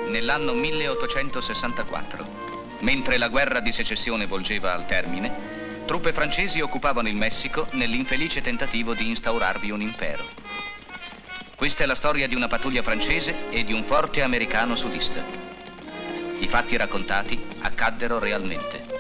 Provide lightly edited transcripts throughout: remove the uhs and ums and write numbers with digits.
Nell'anno 1864, mentre la guerra di secessione volgeva al termine, truppe francesi occupavano il Messico nell'infelice tentativo di instaurarvi un impero. Questa è la storia di una pattuglia francese e di un forte americano sudista. I fatti raccontati accaddero realmente.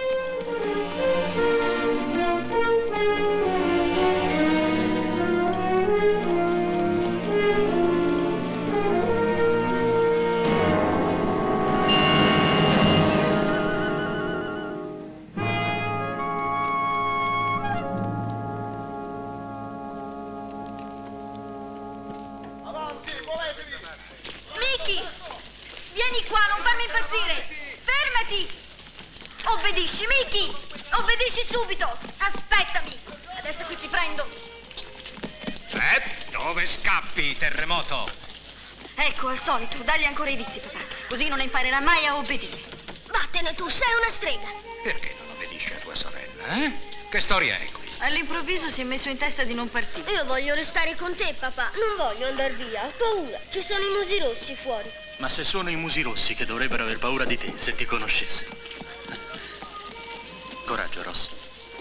Vieni qua, non farmi impazzire! Fermati! Obbedisci, Mickey! Obbedisci subito! Aspettami! Adesso qui ti prendo! Dove scappi, terremoto? Ecco, al solito, dagli ancora i vizi, papà. Così non imparerà mai a obbedire. Vattene tu, sei una strega! Perché non obbedisci a tua sorella, eh? Che storia è questa? All'improvviso si è messo in testa di non partire. Io voglio restare con te, papà. Non voglio andare via, ho paura. Ci sono i musi rossi fuori. Ma se sono i musi rossi che dovrebbero aver paura di te, se ti conoscessero. Coraggio, Ross.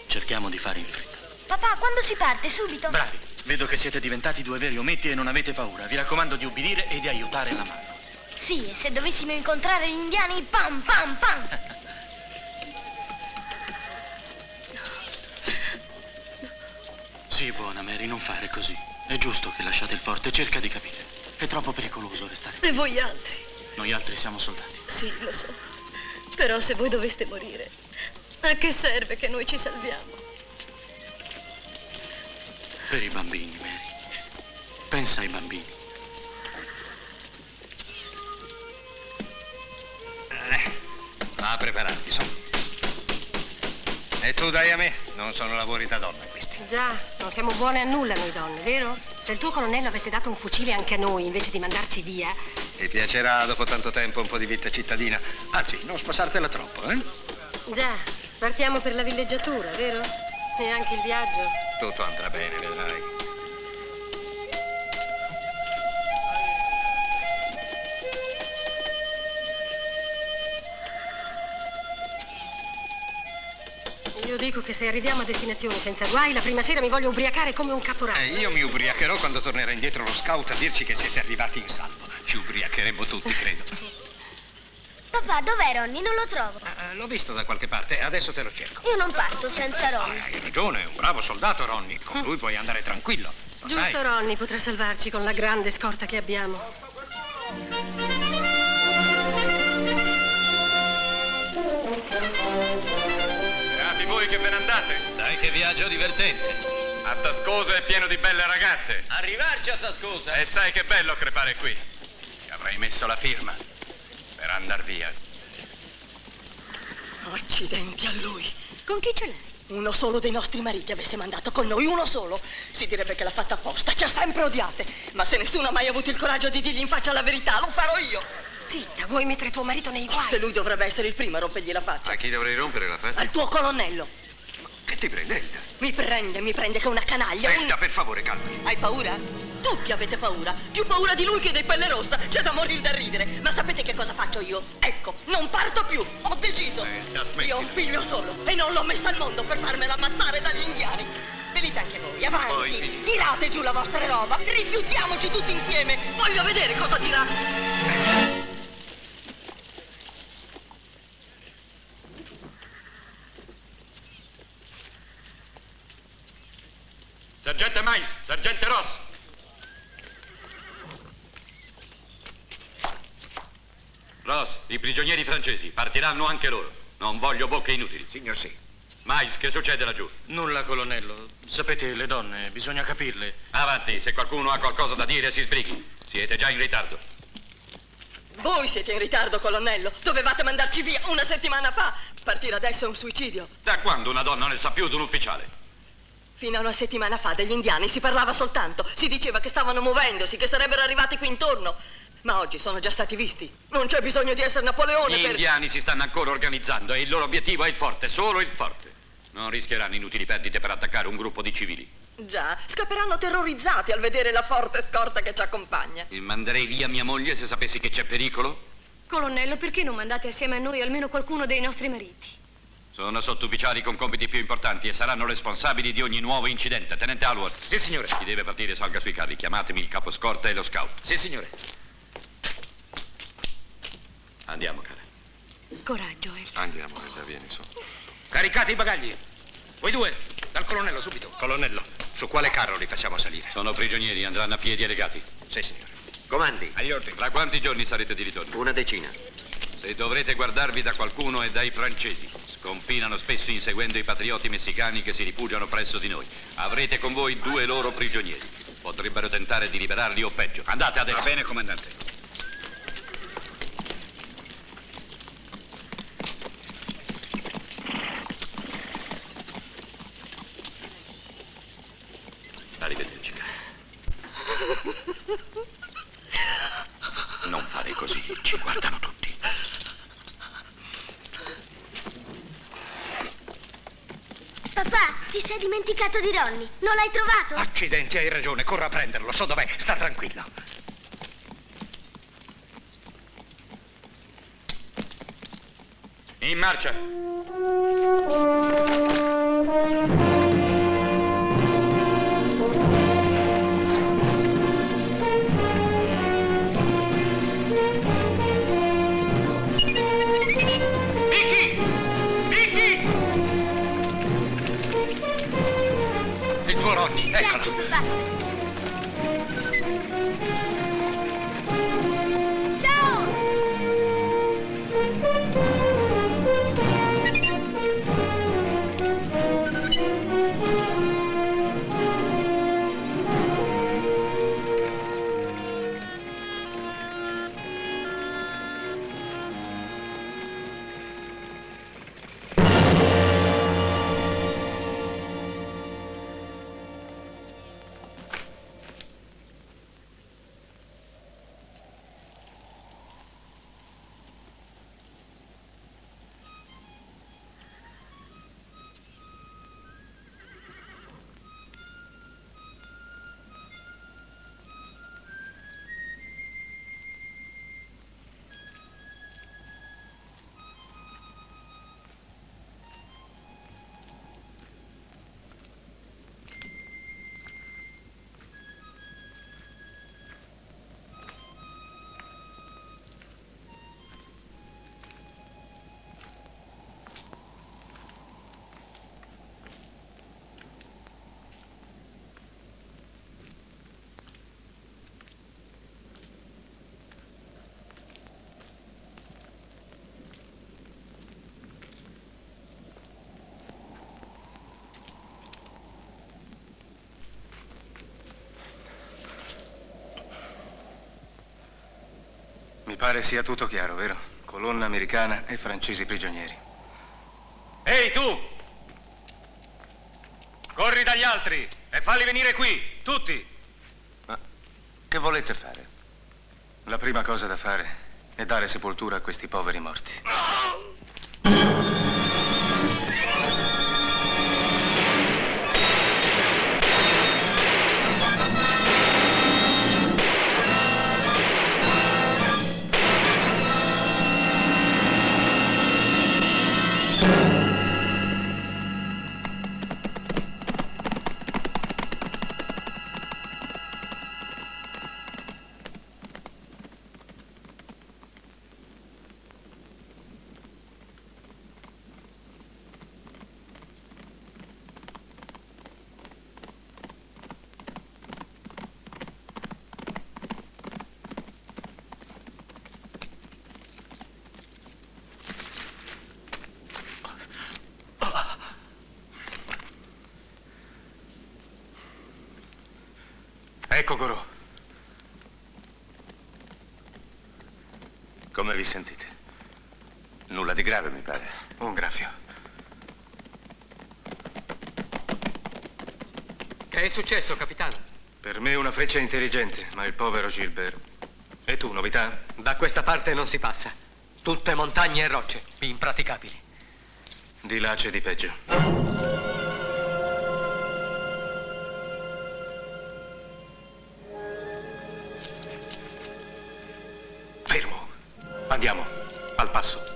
Cerchiamo di fare in fretta. Papà, quando si parte? Subito? Bravi. Vedo che siete diventati due veri ometti e non avete paura. Vi raccomando di ubbidire e di aiutare la mano. Sì, e se dovessimo incontrare gli indiani, pam, pam, pam! Sì, buona Mary, non fare così. È giusto che lasciate il forte, cerca di capire. È troppo pericoloso restare qui. E voi altri? Noi altri siamo soldati. Sì, lo so. Però se voi doveste morire, a che serve che noi ci salviamo? Per i bambini, Mary. Pensa ai bambini. Va a prepararti, su. E tu dai a me, non sono lavori da donna questi. Già, non siamo buone a nulla noi donne, vero? Se il tuo colonnello avesse dato un fucile anche a noi, invece di mandarci via... Ti piacerà dopo tanto tempo un po' di vita cittadina. Anzi, non sposartela troppo, eh? Già, partiamo per la villeggiatura, vero? E anche il viaggio. Tutto andrà bene, vedrai. Io dico che se arriviamo a destinazione senza guai, la prima sera mi voglio ubriacare come un caporale. Io mi ubriacherò quando tornerà indietro lo scout a dirci che siete arrivati in salvo. Ci ubriacheremo tutti, credo. Papà, dov'è Ronny? Non lo trovo. L'ho visto da qualche parte, adesso te lo cerco. Io non parto senza Ronny. Hai ragione, è un bravo soldato, Ronny. Con lui puoi andare tranquillo. Lo Giusto, sai. Ronny potrà salvarci con la grande scorta che abbiamo. Beati voi che ve ne andate. Sai che viaggio divertente. A Tascosa è pieno di belle ragazze. Arrivarci a Tascosa. E sai che bello crepare qui. Ci avrei messo la firma per andar via. Accidenti a lui. Con chi ce l'hai? Uno solo dei nostri mariti avesse mandato con noi, uno solo. Si direbbe che l'ha fatta apposta, ci ha sempre odiate. Ma se nessuno ha mai avuto il coraggio di dirgli in faccia la verità, lo farò io. Zitta, vuoi mettere tuo marito nei guai? Se lui dovrebbe essere il primo a rompergli la faccia. A chi dovrei rompere la faccia? Al tuo colonnello. Che ti prende, Elda? Mi prende che è una canaglia. Elda, per favore, calmati. Hai paura? Tutti avete paura. Più paura di lui che dei Pelle Rossa. C'è da morire da ridere. Ma sapete che cosa faccio io? Ecco, non parto più. Ho deciso. Smettila. Io ho un figlio solo e non l'ho messa al mondo per farmela ammazzare dagli indiani. Venite anche voi, avanti. Poi... Tirate giù la vostra roba. Rifiutiamoci tutti insieme. Voglio vedere cosa dirà. Sergente Miles, sergente Ross. Ross, i prigionieri francesi partiranno anche loro. Non voglio bocche inutili. Signor sì. Miles, che succede laggiù? Nulla, colonnello. Sapete, le donne, bisogna capirle. Avanti, se qualcuno ha qualcosa da dire si sbrighi. Siete già in ritardo. Voi siete in ritardo, colonnello. Dovevate mandarci via una settimana fa. Partire adesso è un suicidio. Da quando una donna ne sa più di un ufficiale? Fino a una settimana fa degli indiani si parlava soltanto. Si diceva che stavano muovendosi, che sarebbero arrivati qui intorno. Ma oggi sono già stati visti. Non c'è bisogno di essere Napoleone Gli indiani si stanno ancora organizzando e il loro obiettivo è il forte, solo il forte. Non rischieranno inutili perdite per attaccare un gruppo di civili. Già, scapperanno terrorizzati al vedere la forte scorta che ci accompagna. E manderei via mia moglie se sapessi che c'è pericolo? Colonnello, perché non mandate assieme a noi almeno qualcuno dei nostri mariti? Sono sottufficiali con compiti più importanti e saranno responsabili di ogni nuovo incidente. Tenente Alward. Sì, signore. Chi deve partire salga sui carri. Chiamatemi il capo scorta e lo scout. Sì, signore. Andiamo, cara. Coraggio, Andiamo, Elda, vieni su. Caricate i bagagli. Voi due, dal colonnello, subito. Colonnello, su quale carro li facciamo salire? Sono prigionieri, andranno a piedi e legati. Sì, signore. Comandi. Agli ordini. Tra quanti giorni sarete di ritorno? Una decina. Se dovrete guardarvi da qualcuno è dai francesi. Sconfinano spesso inseguendo i patrioti messicani che si rifugiano presso di noi. Avrete con voi 2 loro prigionieri. Potrebbero tentare di liberarli o peggio. Andate adesso. Va bene, comandante. Arrivederci. Non fare così, ci guardano tutti. Papà, ti sei dimenticato di Ronny. Non l'hai trovato? Accidenti, hai ragione, corro a prenderlo. So dov'è, sta tranquillo. In marcia. Il tuo Ronny, eccolo. Grazie, papà. Ciao! Mi pare sia tutto chiaro, vero? Colonna americana e francesi prigionieri. Ehi, tu! Corri dagli altri e falli venire qui, tutti! Ma che volete fare? La prima cosa da fare è dare sepoltura a questi poveri morti. Ecco, Gorò. Come vi sentite? Nulla di grave, mi pare. Un graffio. Che è successo, capitano? Per me una freccia intelligente, ma il povero Gilbert. E tu, novità? Da questa parte non si passa. Tutte montagne e rocce, impraticabili. Di là c'è di peggio. Andiamo, al passo.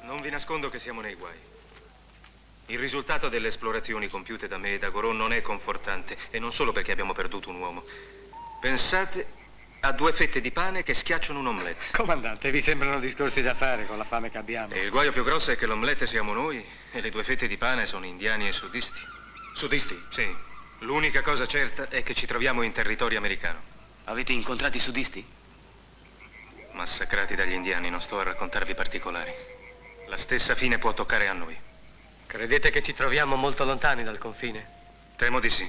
Non vi nascondo che siamo nei guai. Il risultato delle esplorazioni compiute da me e da Goron non è confortante, e non solo perché abbiamo perduto un uomo. Pensate a 2 fette di pane che schiacciano un omelette. Comandante, vi sembrano discorsi da fare con la fame che abbiamo. E il guaio più grosso è che l'omelette siamo noi e le 2 fette di pane sono indiani e sudisti. Sudisti? Sì. L'unica cosa certa è che ci troviamo in territorio americano. Avete incontrato i sudisti? Massacrati dagli indiani, non sto a raccontarvi particolari. La stessa fine può toccare a noi. Credete che ci troviamo molto lontani dal confine? Temo di sì.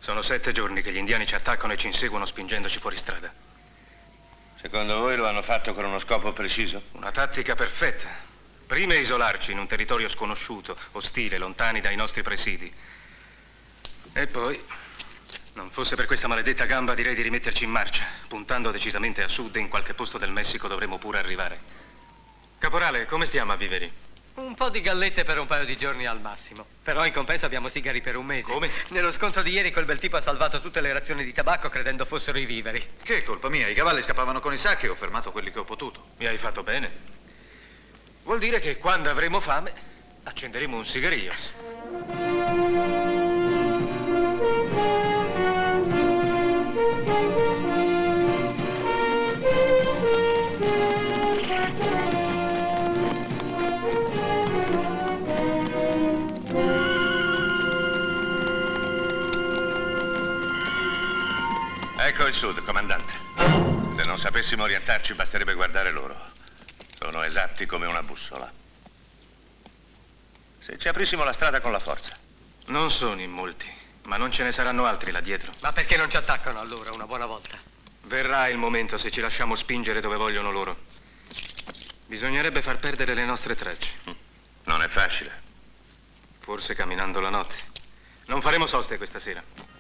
Sono 7 giorni che gli indiani ci attaccano e ci inseguono spingendoci fuori strada. Secondo voi lo hanno fatto con uno scopo preciso? Una tattica perfetta. Prima isolarci in un territorio sconosciuto, ostile, lontani dai nostri presidi. E poi, non fosse per questa maledetta gamba, direi di rimetterci in marcia, puntando decisamente a sud e in qualche posto del Messico dovremo pure arrivare. Caporale, come stiamo a Viveri? Un po' di gallette per un paio di giorni al massimo. Però in compenso abbiamo sigari per un mese. Come? Nello scontro di ieri quel bel tipo ha salvato tutte le razioni di tabacco credendo fossero i viveri. Che è colpa mia? I cavalli scappavano con i sacchi e ho fermato quelli che ho potuto. Mi hai fatto bene. Vuol dire che quando avremo fame accenderemo un sigarios. Ecco il sud, comandante. Se non sapessimo orientarci, basterebbe guardare loro. Sono esatti come una bussola. Se ci aprissimo la strada con la forza. Non sono in molti, ma non ce ne saranno altri là dietro. Ma perché non ci attaccano allora una buona volta? Verrà il momento se ci lasciamo spingere dove vogliono loro. Bisognerebbe far perdere le nostre tracce. Non è facile. Forse camminando la notte. Non faremo soste questa sera.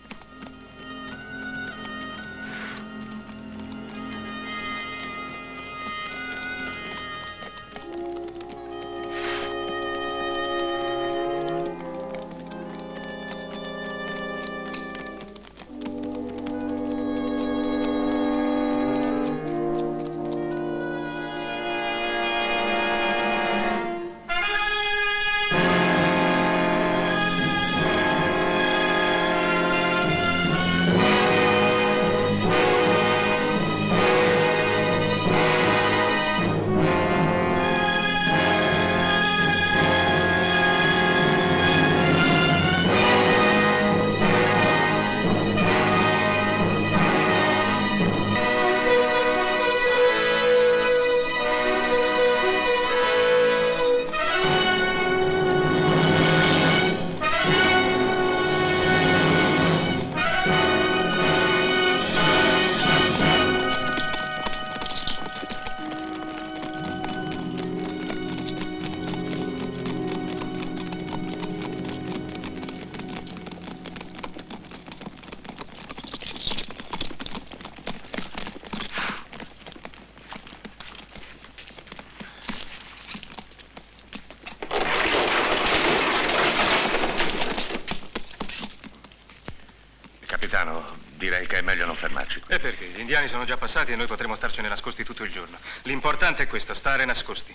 Capitano, direi che è meglio non fermarci qui. E perché? Gli indiani sono già passati e noi potremo starcene nascosti tutto il giorno. L'importante è questo, stare nascosti.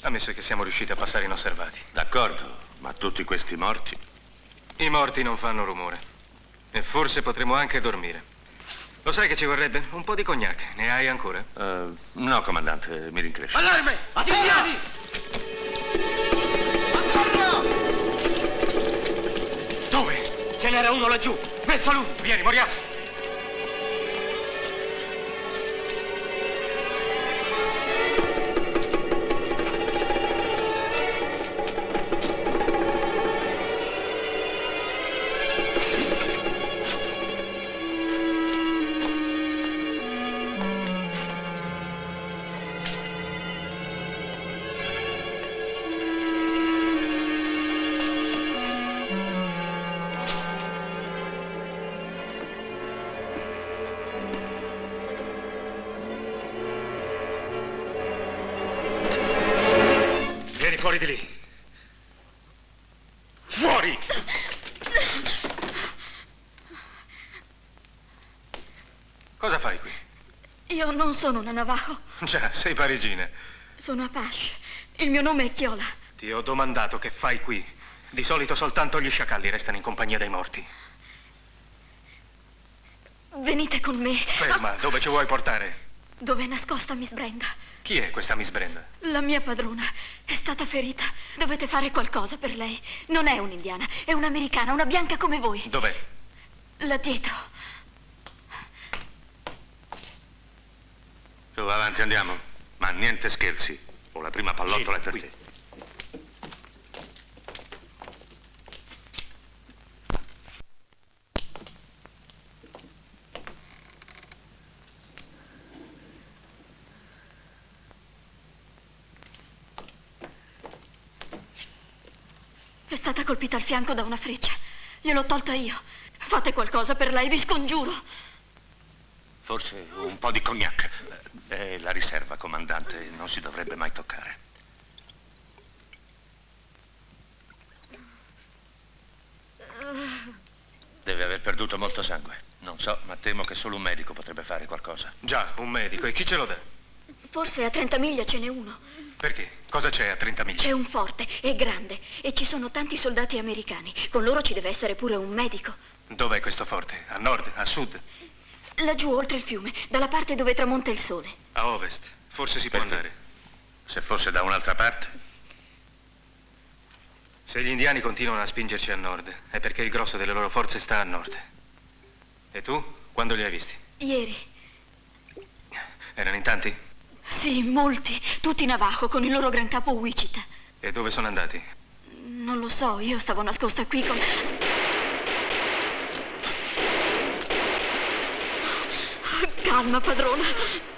Ammesso che siamo riusciti a passare inosservati. D'accordo, ma tutti questi morti? I morti non fanno rumore. E forse potremo anche dormire. Lo sai che ci vorrebbe? Un po' di cognac. Ne hai ancora? No, comandante, mi rincresce. Allarme! Indiani! n'era uno laggiù. Verso lui. Vieni, Morias. Fuori di lì. Fuori! Cosa fai qui? Io non sono una Navajo. Già, sei parigina. Sono Apache. Il mio nome è Chiola. Ti ho domandato che fai qui. Di solito soltanto gli sciacalli restano in compagnia dei morti. Venite con me. Ferma, dove ci vuoi portare? Dove è nascosta Miss Brenda? Chi è questa Miss Brenda? La mia padrona è stata ferita. Dovete fare qualcosa per lei. Non è un'indiana, è un'americana, una bianca come voi. Dov'è? Là dietro. Su, avanti, andiamo. Ma niente scherzi. Ho la prima pallottola per te. È stata colpita al fianco da una freccia. Gliel'ho tolta io. Fate qualcosa per lei, vi scongiuro. Forse un po' di cognac. È la riserva, comandante. Non si dovrebbe mai toccare. Deve aver perduto molto sangue. Non so, ma temo che solo un medico potrebbe fare qualcosa. Già, un medico. E chi ce lo dà? Forse a 30 miglia ce n'è uno. Perché? Cosa c'è a 30 miglia? C'è un forte, è grande e ci sono tanti soldati americani. Con loro ci deve essere pure un medico. Dov'è questo forte? A nord? A sud? Laggiù oltre il fiume, dalla parte dove tramonta il sole. A ovest. Forse si può andare. Se fosse da un'altra parte? Se gli indiani continuano a spingerci a nord, è perché il grosso delle loro forze sta a nord. E tu? Quando li hai visti? Ieri. Erano in tanti? Sì, molti. Tutti Navajo, con il loro gran capo Wichita. E dove sono andati? Non lo so, io stavo nascosta qui con... Calma, padrona.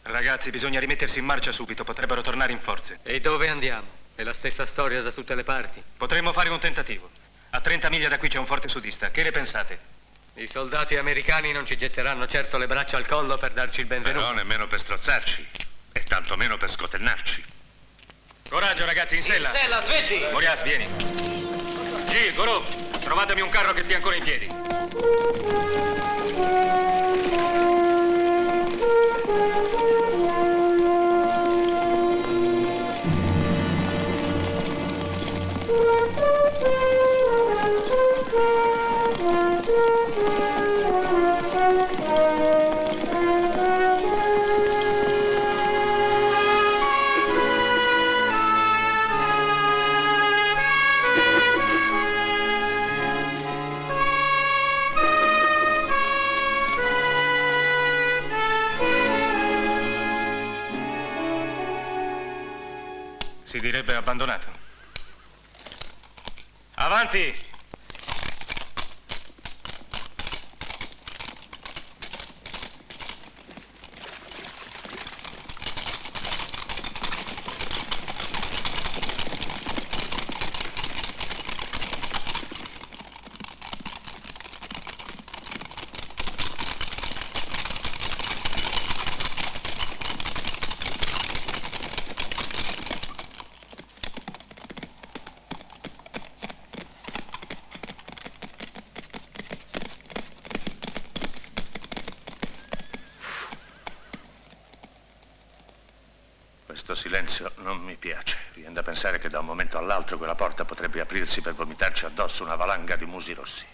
Ragazzi, bisogna rimettersi in marcia subito, potrebbero tornare in forze. E dove andiamo? È la stessa storia da tutte le parti. Potremmo fare un tentativo. A 30 miglia da qui c'è un forte sudista, che ne pensate? I soldati americani non ci getteranno certo le braccia al collo per darci il benvenuto. No, nemmeno per strozzarci. E tantomeno per scotennarci. Coraggio, ragazzi, in sella. In sella, Svetti! Morias, vieni. Gil, Gorò, trovatemi un carro che stia ancora in piedi. Si direbbe abbandonato. Avanti! Questo silenzio non mi piace. Viene da pensare che da un momento all'altro quella porta potrebbe aprirsi per vomitarci addosso una valanga di musi rossi.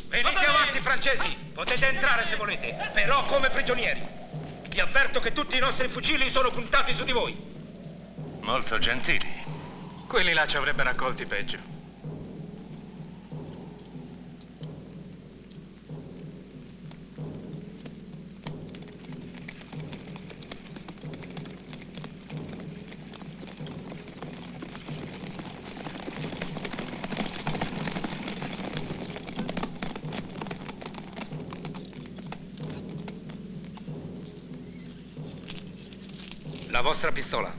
Venite avanti, francesi! Potete entrare se volete, però come prigionieri. Vi avverto che tutti i nostri fucili sono puntati su di voi. Molto gentili. Quelli là ci avrebbero accolti peggio. La vostra pistola.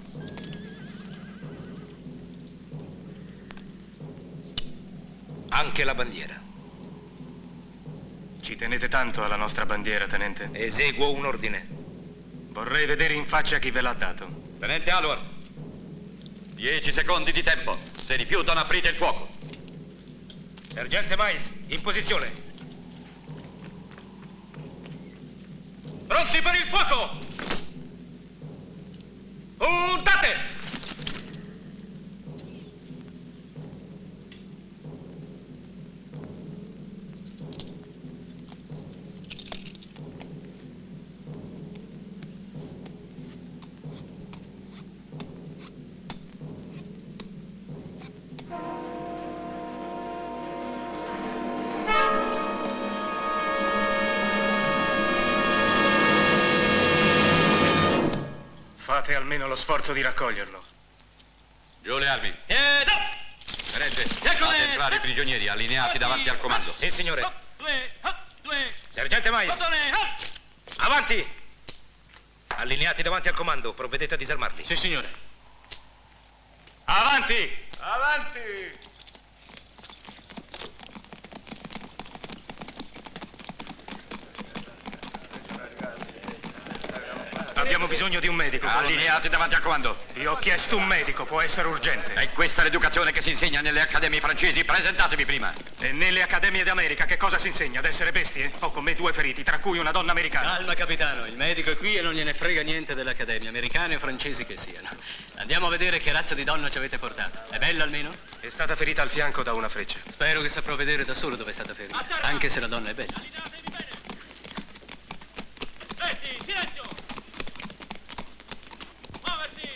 Anche la bandiera. Ci tenete tanto alla nostra bandiera, tenente? Eseguo un ordine. Vorrei vedere in faccia chi ve l'ha dato. Tenente Alward, 10 secondi di tempo. Se rifiutano, aprite il fuoco. Sergente Mais, in posizione. Pronti per il fuoco! Puntate! Fate almeno lo sforzo di raccoglierlo. Giù le armi. Tenente, fate entrare i prigionieri allineati davanti al comando. Sì, signore. Sergente Mais. Avanti! Allineati davanti al comando, provvedete a disarmarli. Sì, signore. Avanti! Avanti! Abbiamo bisogno di un medico. Allineati davanti al comando. Io ho chiesto un medico, può essere urgente. È questa l'educazione che si insegna nelle accademie francesi? Presentatevi prima. E nelle accademie d'America che cosa si insegna? Ad essere bestie? Ho con me 2 feriti, tra cui una donna americana. Calma, capitano, il medico è qui e non gliene frega niente dell'Accademia, americane o francesi che siano. Andiamo a vedere che razza di donna ci avete portato. È bella almeno? È stata ferita al fianco da una freccia. Spero che saprò vedere da solo dove è stata ferita, anche se la donna è bella. Silenzio! Muoversi!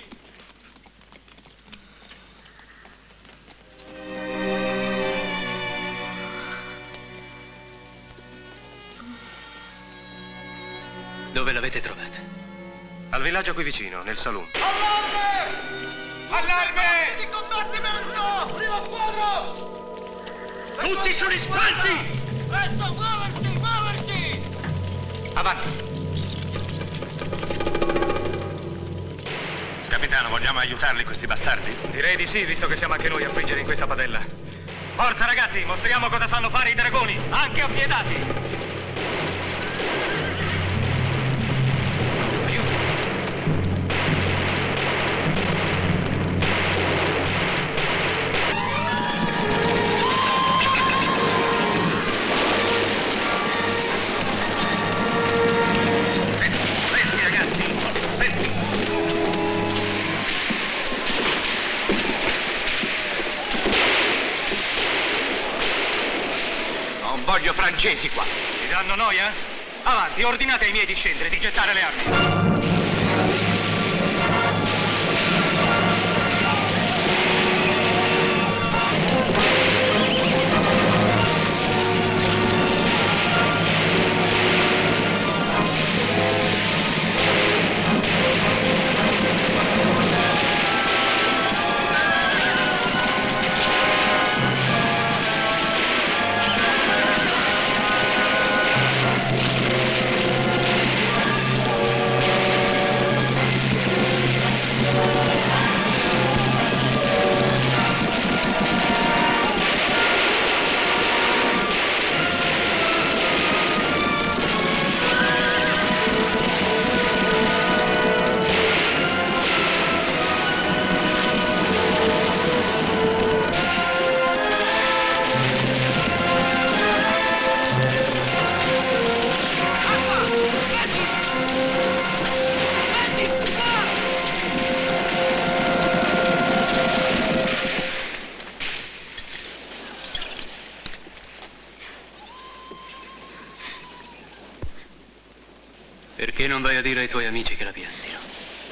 Dove l'avete trovata? Al villaggio qui vicino, nel saloon. Allarme! Allarme! Di combattimento! Prima squadra! Tutti sugli spalti! Presto, muoversi, muoversi! Avanti! Capitano, vogliamo aiutarli questi bastardi? Direi di sì, visto che siamo anche noi a friggere in questa padella. Forza ragazzi, mostriamo cosa sanno fare i dragoni, anche appiedati! Voglio francesi qua. Ci danno noia? Avanti, ordinate ai miei di scendere, di gettare le armi. Perché non vai a dire ai tuoi amici che la piantino?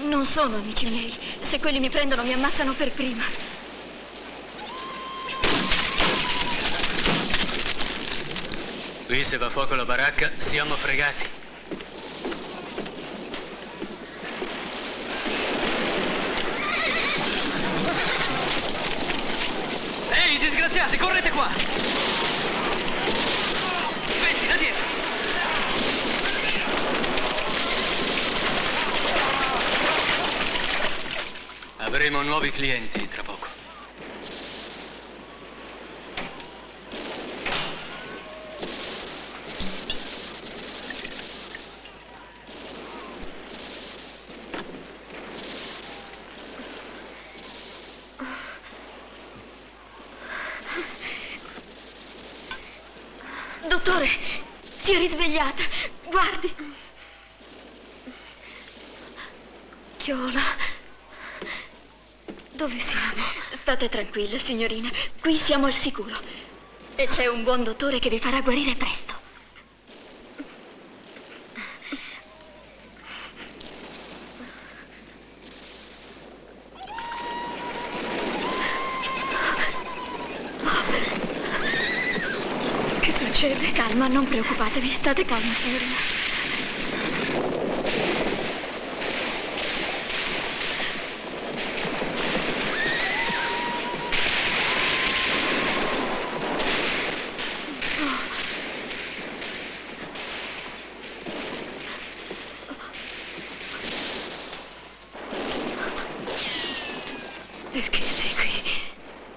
Non sono amici miei. Se quelli mi prendono mi ammazzano per prima. Qui se va a fuoco la baracca siamo fregati. Ehi, disgraziati, correte qua! Vedi, da dietro! Avremo nuovi clienti tra poco. Dottore, si è risvegliata. Guardi. Chiola. Dove siamo? State tranquilla, signorina. Qui siamo al sicuro. E c'è un buon dottore che vi farà guarire presto. Che succede? Calma, non preoccupatevi. State calma, signorina. Perché sei qui?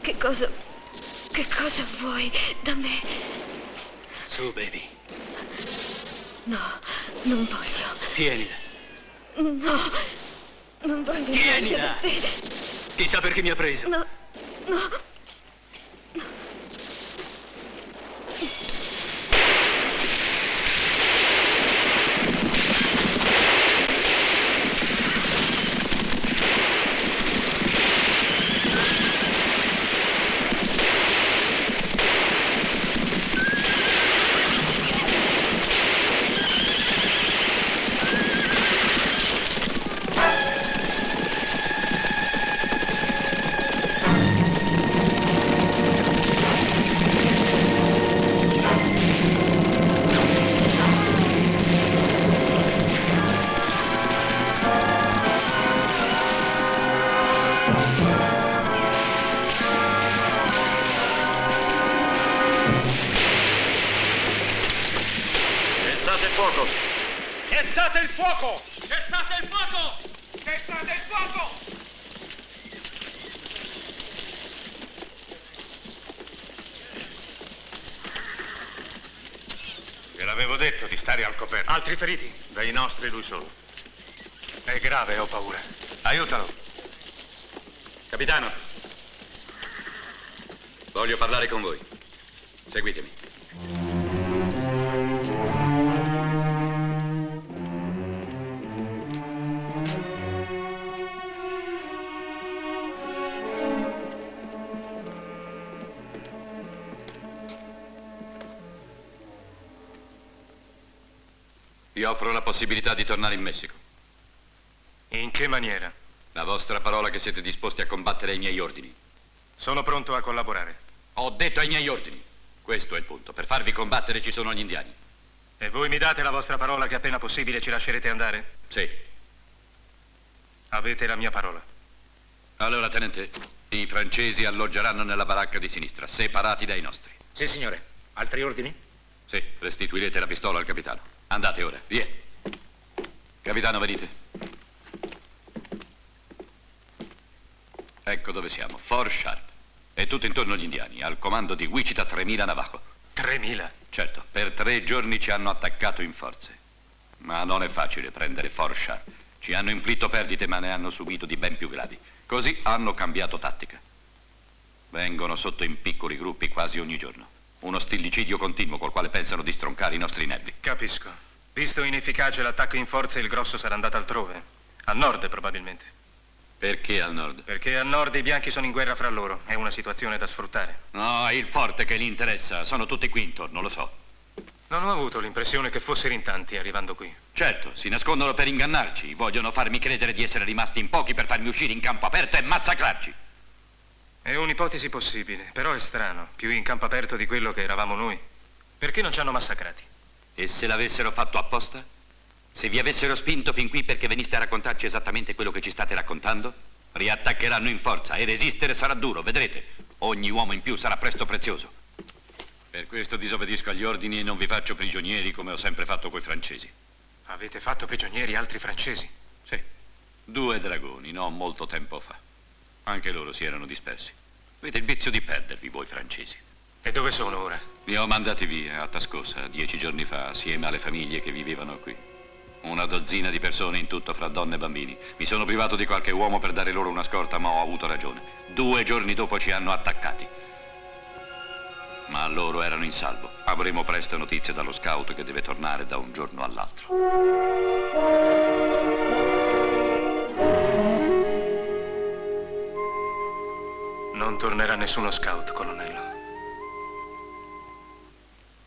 Che cosa vuoi da me? Su, baby. No, non voglio. Tienila. No, non voglio. Tienila! Chissà perché mi ha preso. No, no. il fuoco! Cessate il fuoco! Cessate il fuoco! Cessate il fuoco! Ve l'avevo detto di stare al coperto. Altri feriti? Dai nostri lui solo. È grave, ho paura. Aiutalo. Capitano, voglio parlare con voi. Seguitemi. Vi offro la possibilità di tornare in Messico. In che maniera? La vostra parola che siete disposti a combattere ai miei ordini. Sono pronto a collaborare. Ho detto ai miei ordini. Questo è il punto. Per farvi combattere ci sono gli indiani. E voi mi date la vostra parola che appena possibile ci lascerete andare? Sì. Avete la mia parola. Allora, tenente, i francesi alloggeranno nella baracca di sinistra, separati dai nostri. Sì, signore. Altri ordini? Sì, restituirete la pistola al capitano. Andate ora, via. Capitano, venite. Ecco dove siamo, Fort Sharp. E tutto intorno gli indiani, al comando di Wichita 3000 Navajo. 3000? Certo, per 3 giorni ci hanno attaccato in forze. Ma non è facile prendere Fort Sharp. Ci hanno inflitto perdite, ma ne hanno subito di ben più gravi. Così hanno cambiato tattica. Vengono sotto in piccoli gruppi quasi ogni giorno. Uno stillicidio continuo col quale pensano di stroncare i nostri nervi. Capisco. Visto inefficace l'attacco in forza, il grosso sarà andato altrove. A nord, probabilmente. Perché al nord? Perché a nord i bianchi sono in guerra fra loro. È una situazione da sfruttare. No, è il forte che li interessa. Sono tutti qui intorno, lo so. Non ho avuto l'impressione che fossero in tanti arrivando qui. Certo, si nascondono per ingannarci. Vogliono farmi credere di essere rimasti in pochi per farmi uscire in campo aperto e massacrarci. È un'ipotesi possibile, però è strano. Più in campo aperto di quello che eravamo noi. Perché non ci hanno massacrati? E se l'avessero fatto apposta? Se vi avessero spinto fin qui perché veniste a raccontarci esattamente quello che ci state raccontando? Riattaccheranno in forza e resistere sarà duro, vedrete. Ogni uomo in più sarà presto prezioso. Per questo disobbedisco agli ordini e non vi faccio prigionieri come ho sempre fatto coi francesi. Avete fatto prigionieri altri francesi? Sì, 2 dragoni, non molto tempo fa. Anche loro si erano dispersi. Avete il vizio di perdervi voi francesi. E dove sono ora? Li ho mandati via a Tascosa 10 giorni fa, assieme alle famiglie che vivevano qui. Una dozzina di persone in tutto, fra donne e bambini. Mi sono privato di qualche uomo per dare loro una scorta, ma ho avuto ragione. 2 giorni dopo ci hanno attaccati. Ma loro erano in salvo. Avremo presto notizie dallo scout che deve tornare da un giorno all'altro. Non tornerà nessuno scout, colonnello.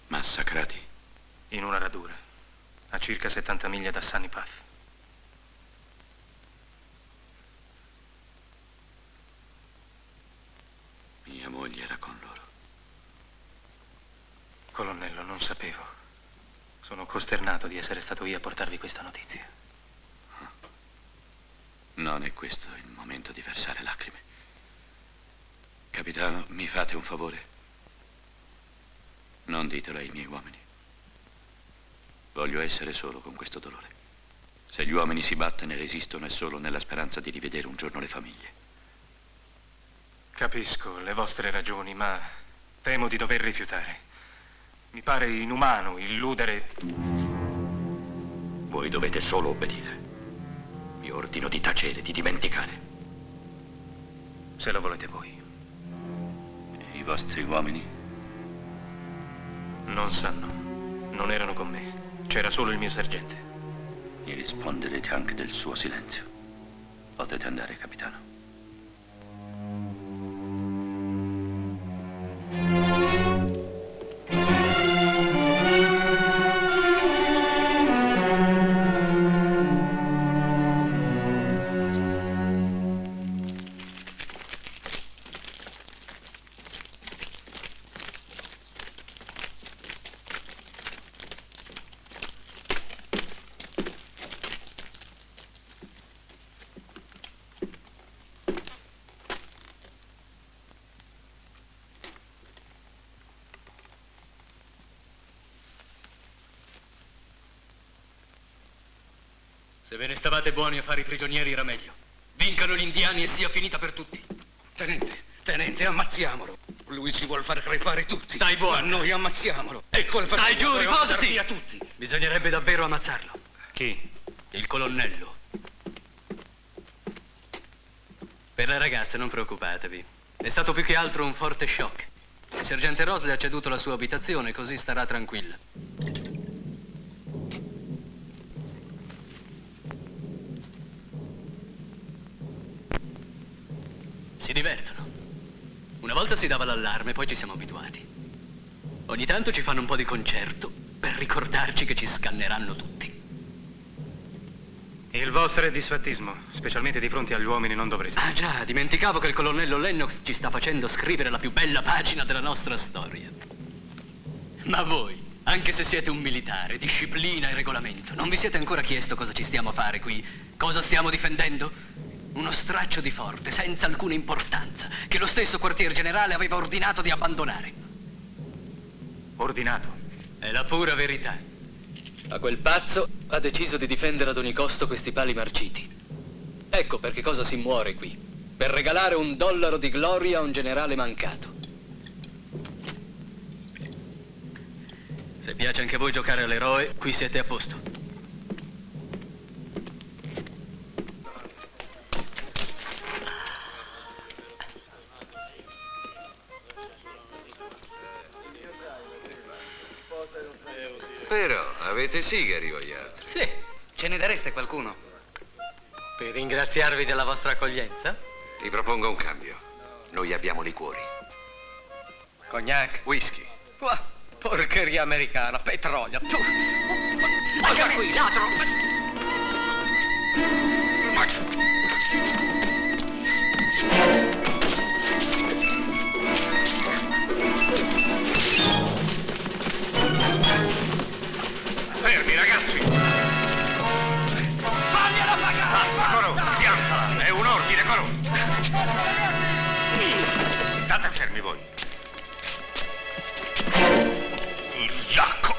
Massacrati? In una radura, a circa 70 miglia da Sunny Path. Mia moglie era con loro. Colonnello, non sapevo. Sono costernato di essere stato io a portarvi questa notizia. Non è questo il momento di versare lacrime. Capitano, mi fate un favore? Non ditelo ai miei uomini. Voglio essere solo con questo dolore. Se gli uomini si battono e resistono è solo nella speranza di rivedere un giorno le famiglie. Capisco le vostre ragioni, ma temo di dover rifiutare. Mi pare inumano illudere... Voi dovete solo obbedire. Vi ordino di tacere, di dimenticare. Se lo volete voi. E i vostri uomini? Non sanno. Non erano con me. C'era solo il mio sergente. Gli risponderete anche del suo silenzio. Potete andare, capitano. Se ve ne stavate buoni a fare i prigionieri era meglio. Vincano gli indiani e sia finita per tutti. Tenente, ammazziamolo. Lui ci vuol far crepare tutti. Stai buono. Ma noi ammazziamolo. È colpa Stai sua, giù, dovevamo dar riposati. via tutti. Bisognerebbe davvero ammazzarlo. Chi? Il colonnello. Per la ragazza non preoccupatevi. È stato più che altro un forte shock. Il sergente Ross le ha ceduto la sua abitazione, così starà tranquilla. Si divertono. Una volta si dava l'allarme, poi ci siamo abituati. Ogni tanto ci fanno un po' di concerto per ricordarci che ci scanneranno tutti. Il vostro è disfattismo, specialmente di fronte agli uomini non dovreste. Ah già, dimenticavo che il colonnello Lennox ci sta facendo scrivere la più bella pagina della nostra storia. Ma voi, anche se siete un militare, disciplina e regolamento, non vi siete ancora chiesto cosa ci stiamo a fare qui? Cosa stiamo difendendo? Uno straccio di forte, senza alcuna importanza, che lo stesso quartier generale aveva ordinato di abbandonare. Ordinato? È la pura verità. Ma quel pazzo ha deciso di difendere ad ogni costo questi pali marciti. Ecco perché cosa si muore qui. Per regalare $1 di gloria a un generale mancato. Se piace anche a voi giocare all'eroe, qui siete a posto. Però avete sigari, vogliate? Sì, ce ne dareste qualcuno? Per ringraziarvi della vostra accoglienza? Ti propongo un cambio. Noi abbiamo liquori. Cognac? Whisky. Porcheria americana, petrolio. Tu! Lascia qui, ladro! Fermi, ragazzi! Fagliela pagare! Basta, Coro! Piantala! È un ordine, Coro! State fermi voi. Vigliacco!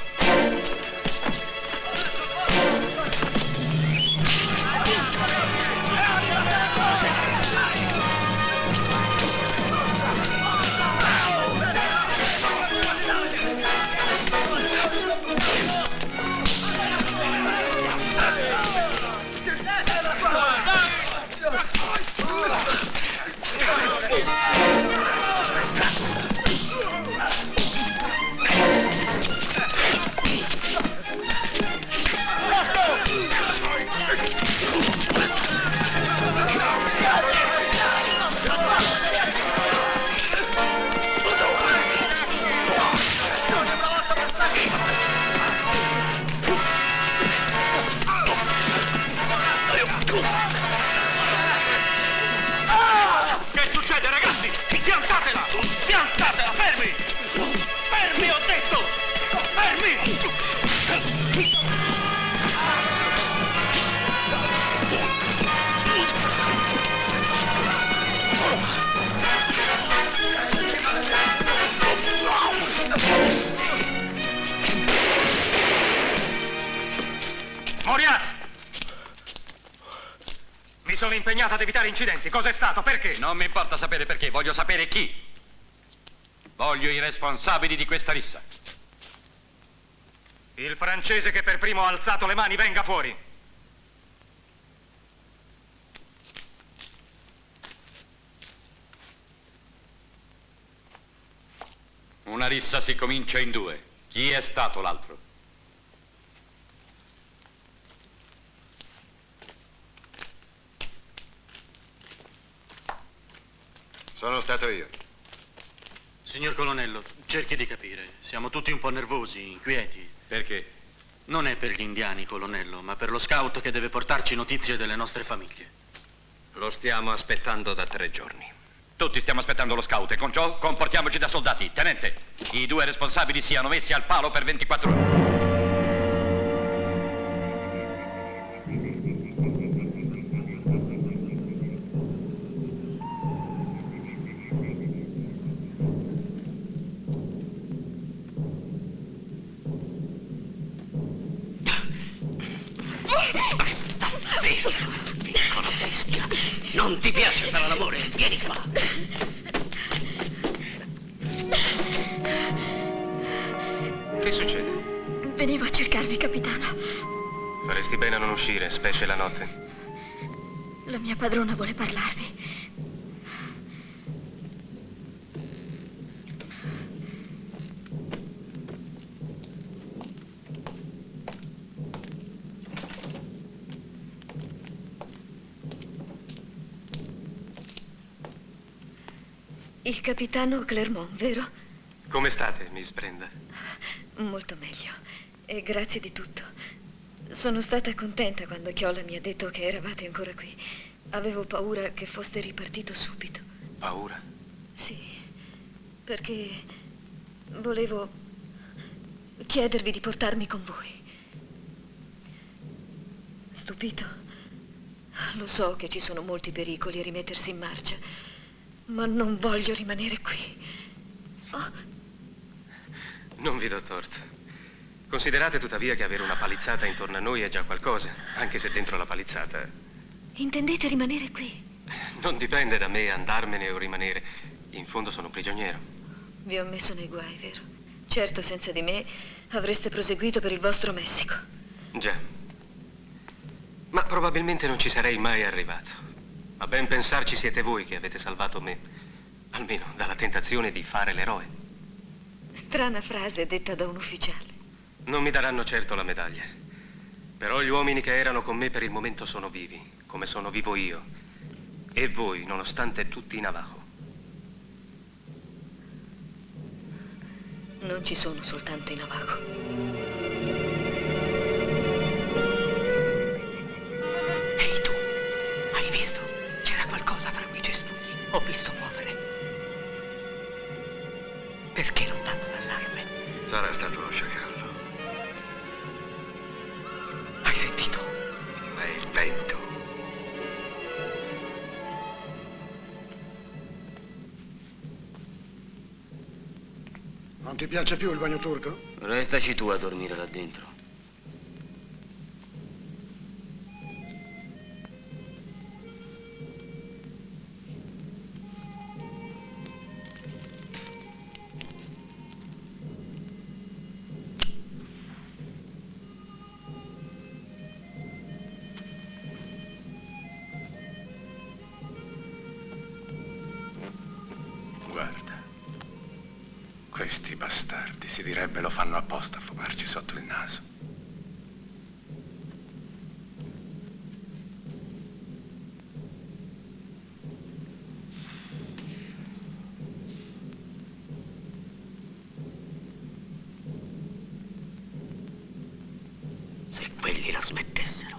Che succede, ragazzi? Piantatela! Piantatela! Fermi! Fermi, ho detto! Fermi! Morias! Mi sono impegnato ad evitare incidenti. Cos'è stato? Perché? Non mi importa sapere perché, voglio sapere chi. Voglio i responsabili di questa rissa. Il francese che per primo ha alzato le mani venga fuori. Una rissa si comincia in due. Chi è stato l'altro? Sono stato io. Signor colonnello, cerchi di capire. Siamo tutti un po' nervosi, inquieti. Perché? Non è per gli indiani, colonnello, ma per lo scout che deve portarci notizie delle nostre famiglie. Lo stiamo aspettando da 3 giorni. Tutti stiamo aspettando lo scout e con ciò comportiamoci da soldati. Tenente, i 2 responsabili siano messi al palo per 24 ore. Piccola bestia, non ti piace fare l'amore? Vieni qua. Che succede? Venivo a cercarvi, capitano. Faresti bene a non uscire, specie la notte. La mia padrona vuole parlarvi. Il capitano Clermont, vero? Come state, Miss Brenda? Molto meglio. E grazie di tutto. Sono stata contenta quando Chiola mi ha detto che eravate ancora qui. Avevo paura che foste ripartito subito. Paura? Sì, perché volevo chiedervi di portarmi con voi. Stupito? Lo so che ci sono molti pericoli a rimettersi in marcia, ma non voglio rimanere qui. Oh. Non vi do torto. Considerate tuttavia che avere una palizzata intorno a noi è già qualcosa, anche se dentro la palizzata... Intendete rimanere qui? Non dipende da me andarmene o rimanere. In fondo sono prigioniero. Vi ho messo nei guai, vero? Certo, senza di me avreste proseguito per il vostro Messico. Già. Ma probabilmente non ci sarei mai arrivato. A ben pensarci siete voi che avete salvato me, almeno dalla tentazione di fare l'eroe. Strana frase detta da un ufficiale. Non mi daranno certo la medaglia. Però gli uomini che erano con me per il momento sono vivi, come sono vivo io. E voi, nonostante tutti i Navajo. Non ci sono soltanto i Navajo. Ehi tu, hai visto? C'era qualcosa fra quei cespugli. Ho visto muovere. Perché non danno l'allarme? Sarà stato uno sciacallo. Hai sentito? È il vento. Non ti piace più il bagno turco? Restaci tu a dormire là dentro. Guarda, questi bastardi, si direbbe, lo fanno apposta a fumarci sotto il naso. Se quelli la smettessero.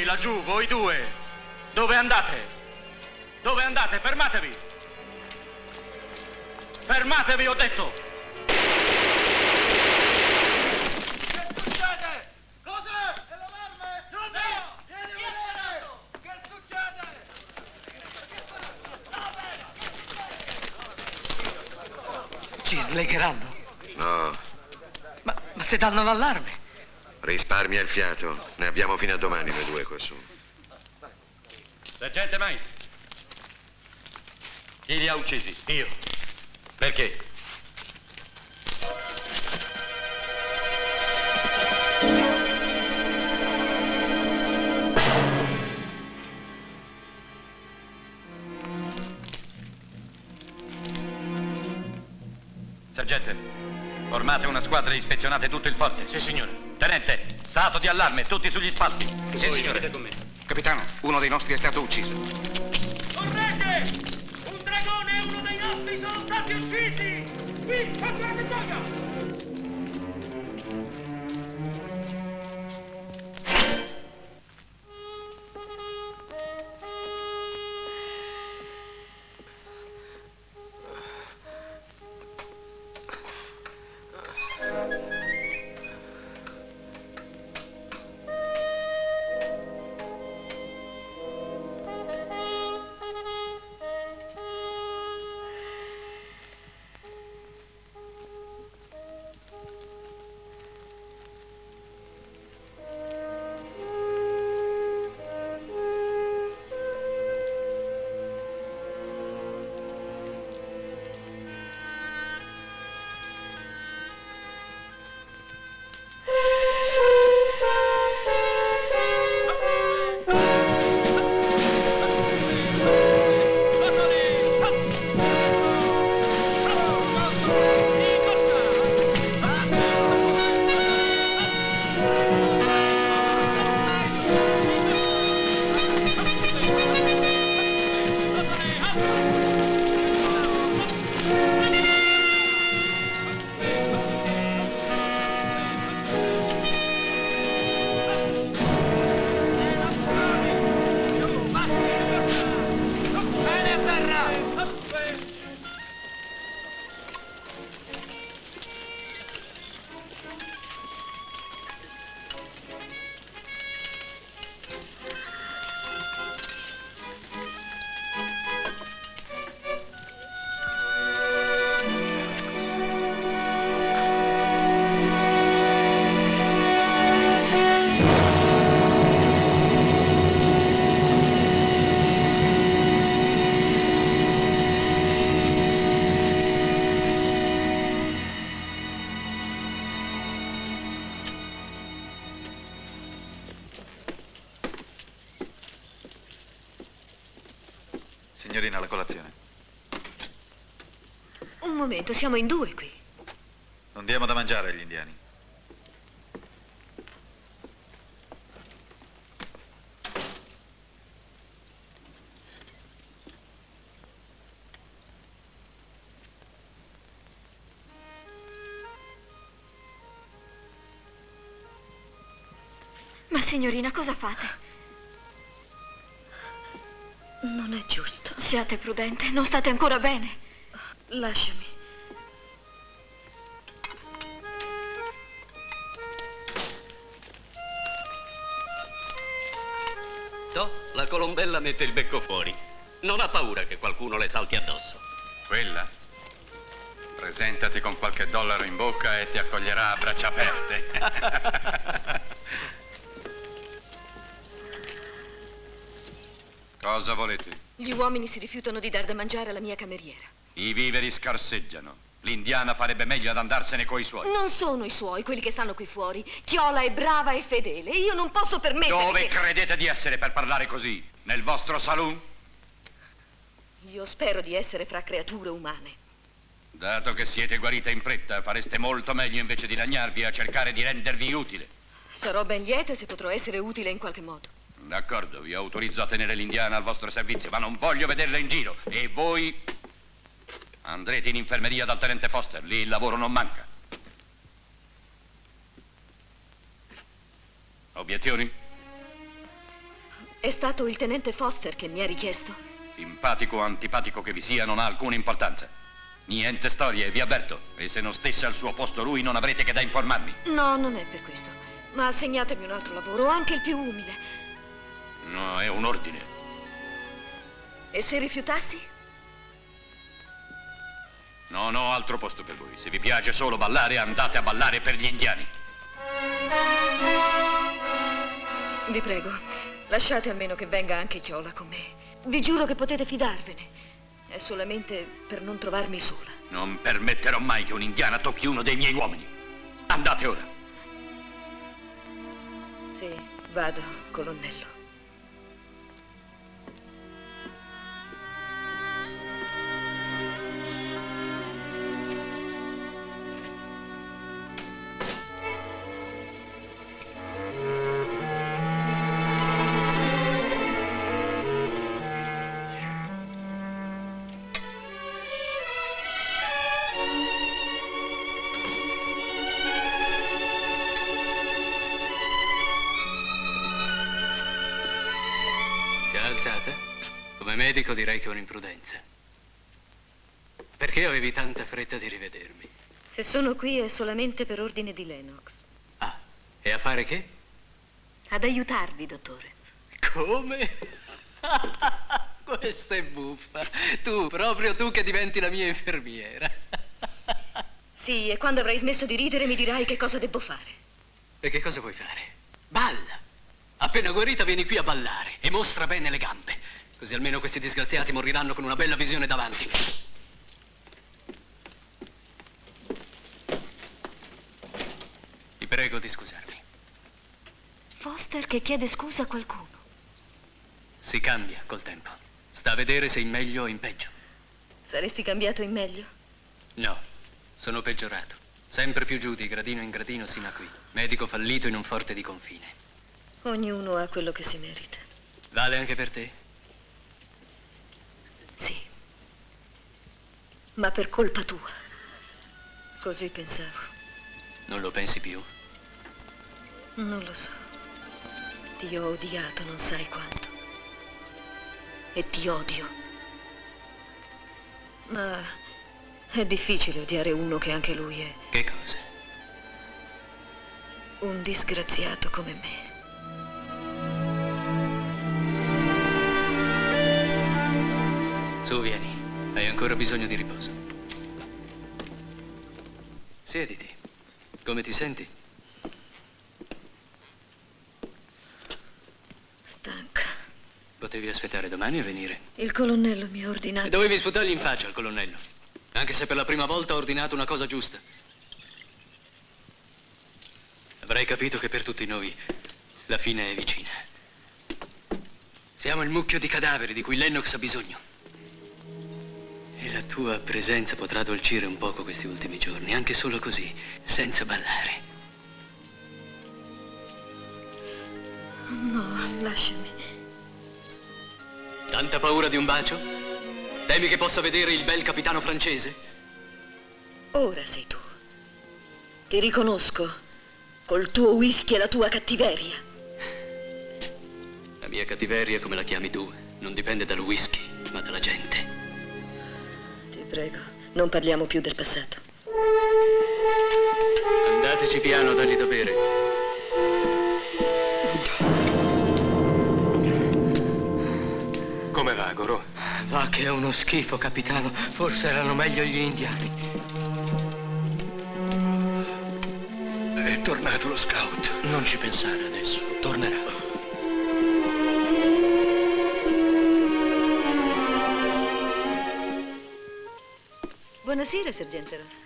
Ehi, laggiù, voi due! Dove andate? Dove andate? Fermatevi! Fermatevi, ho detto! Che succede? Cos'è? È l'allarme! Pronto? Vieni a vedere! Che succede? Ci slegheranno. No, Ma se danno l'allarme? risparmia il fiato. Ne abbiamo fino a domani noi due qua su. Sergente Mais, chi li ha uccisi? Io. Perché? Sergente, formate una squadra e ispezionate tutto il forte. Sì, signore. Tenente, stato di allarme, tutti sugli spalti. Sì, signore. Con me. Capitano, uno dei nostri è stato ucciso. Correte! Un dragone e uno dei nostri sono stati uccisi! Qui, sotto la vittoria! Signorina, la colazione. Un momento, siamo in due qui. Non diamo da mangiare agli indiani. Ma signorina, cosa fate? Non è giusto. Siate prudente, non state ancora bene. Lasciami. Toh, la colombella mette il becco fuori. Non ha paura che qualcuno le salti addosso. Quella? Presentati con qualche dollaro in bocca e ti accoglierà a braccia aperte. Cosa volete? Gli uomini si rifiutano di dar da mangiare alla mia cameriera. I viveri scarseggiano. L'indiana farebbe meglio ad andarsene coi suoi. Non sono i suoi, quelli che stanno qui fuori. Chiola è brava e fedele. Io non posso permettere Dove che... credete di essere per parlare così? Nel vostro saloon? Io spero di essere fra creature umane. Dato che siete guarita in fretta, fareste molto meglio invece di lagnarvi a cercare di rendervi utile. Sarò ben lieta se potrò essere utile in qualche modo. D'accordo, vi autorizzo a tenere l'indiana al vostro servizio, ma non voglio vederla in giro. E voi andrete in infermeria dal tenente Foster, lì il lavoro non manca. Obiezioni? È stato il tenente Foster che mi ha richiesto. Simpatico o antipatico che vi sia non ha alcuna importanza. Niente storie, vi avverto. E se non stesse al suo posto lui non avrete che da informarmi. No, non è per questo. Ma assegnatemi un altro lavoro, anche il più umile. No, è un ordine. E se rifiutassi? Non ho altro posto per voi. Se vi piace solo ballare, andate a ballare per gli indiani. Vi prego, lasciate almeno che venga anche Chiola con me. Vi giuro che potete fidarvene. È solamente per non trovarmi sola. Non permetterò mai che un'indiana tocchi uno dei miei uomini. Andate ora. Sì, vado, colonnello. Come medico direi che è un'imprudenza. Perché avevi tanta fretta di rivedermi? Se sono qui è solamente per ordine di Lennox. Ah, e a fare che? Ad aiutarvi, dottore. Come? Questa è buffa. Tu, proprio tu che diventi la mia infermiera. Sì, e quando avrai smesso di ridere mi dirai che cosa devo fare. E che cosa vuoi fare? Balla! Appena guarita vieni qui a ballare e mostra bene le gambe. Così almeno questi disgraziati moriranno con una bella visione davanti. Vi prego di scusarmi. Foster che chiede scusa a qualcuno. Si cambia col tempo. Sta a vedere se in meglio o in peggio. Saresti cambiato in meglio? No, sono peggiorato. Sempre più giù di gradino in gradino sino a qui. Medico fallito in un forte di confine. Ognuno ha quello che si merita. Vale anche per te? Sì. Ma per colpa tua. Così pensavo. Non lo pensi più? Non lo so. Ti ho odiato non sai quanto. E ti odio. Ma è difficile odiare uno che anche lui è Che cosa? un disgraziato come me. Su, vieni. Hai ancora bisogno di riposo. Siediti. Come ti senti? Stanca. Potevi aspettare domani a venire. Il colonnello mi ha ordinato. E dovevi sputargli in faccia al colonnello. Anche se per la prima volta ha ordinato una cosa giusta. Avrei capito che per tutti noi la fine è vicina. Siamo il mucchio di cadaveri di cui Lennox ha bisogno. E la tua presenza potrà addolcire un poco questi ultimi giorni, anche solo così, senza ballare. No, lasciami. Tanta paura di un bacio? Temi che possa vedere il bel capitano francese? Ora sei tu. Ti riconosco col tuo whisky e la tua cattiveria. La mia cattiveria, come la chiami tu, non dipende dal whisky, ma dalla gente. Ti prego, non parliamo più del passato. Andateci piano a dargli da bere. Come va, Gorò? Va che è uno schifo, capitano. Forse erano meglio gli indiani. È tornato lo scout. Non ci pensare adesso, tornerà. Buonasera, sergente Ross.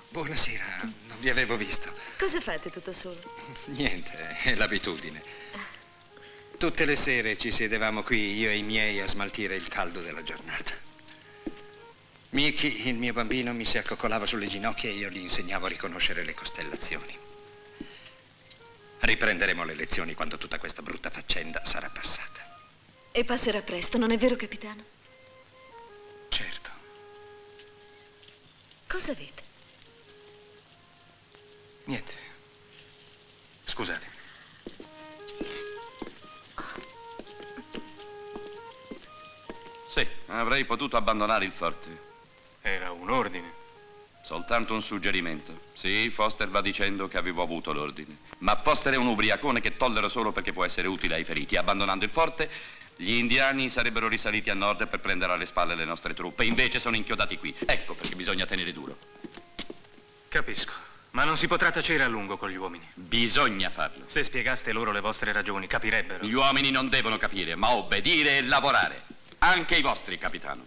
Buonasera, non vi avevo visto. Cosa fate tutto solo? Niente, è l'abitudine. Tutte le sere ci sedevamo qui, io e i miei, a smaltire il caldo della giornata. Mickey, il mio bambino, mi si accoccolava sulle ginocchia e io gli insegnavo a riconoscere le costellazioni. Riprenderemo le lezioni quando tutta questa brutta faccenda sarà passata. E passerà presto, non è vero, capitano? Certo. Cosa avete? Niente. Scusate. Avrei potuto abbandonare il forte. Era un ordine. Soltanto un suggerimento. Sì, Foster va dicendo che avevo avuto l'ordine. Ma Foster è un ubriacone che tollero solo perché può essere utile ai feriti. Abbandonando il forte, gli indiani sarebbero risaliti a nord per prendere alle spalle le nostre truppe. Invece sono inchiodati qui. Ecco perché bisogna tenere duro. Capisco. Ma non si potrà tacere a lungo con gli uomini. Bisogna farlo. Se spiegaste loro le vostre ragioni, capirebbero. Gli uomini non devono capire, ma obbedire e lavorare. Anche i vostri, capitano.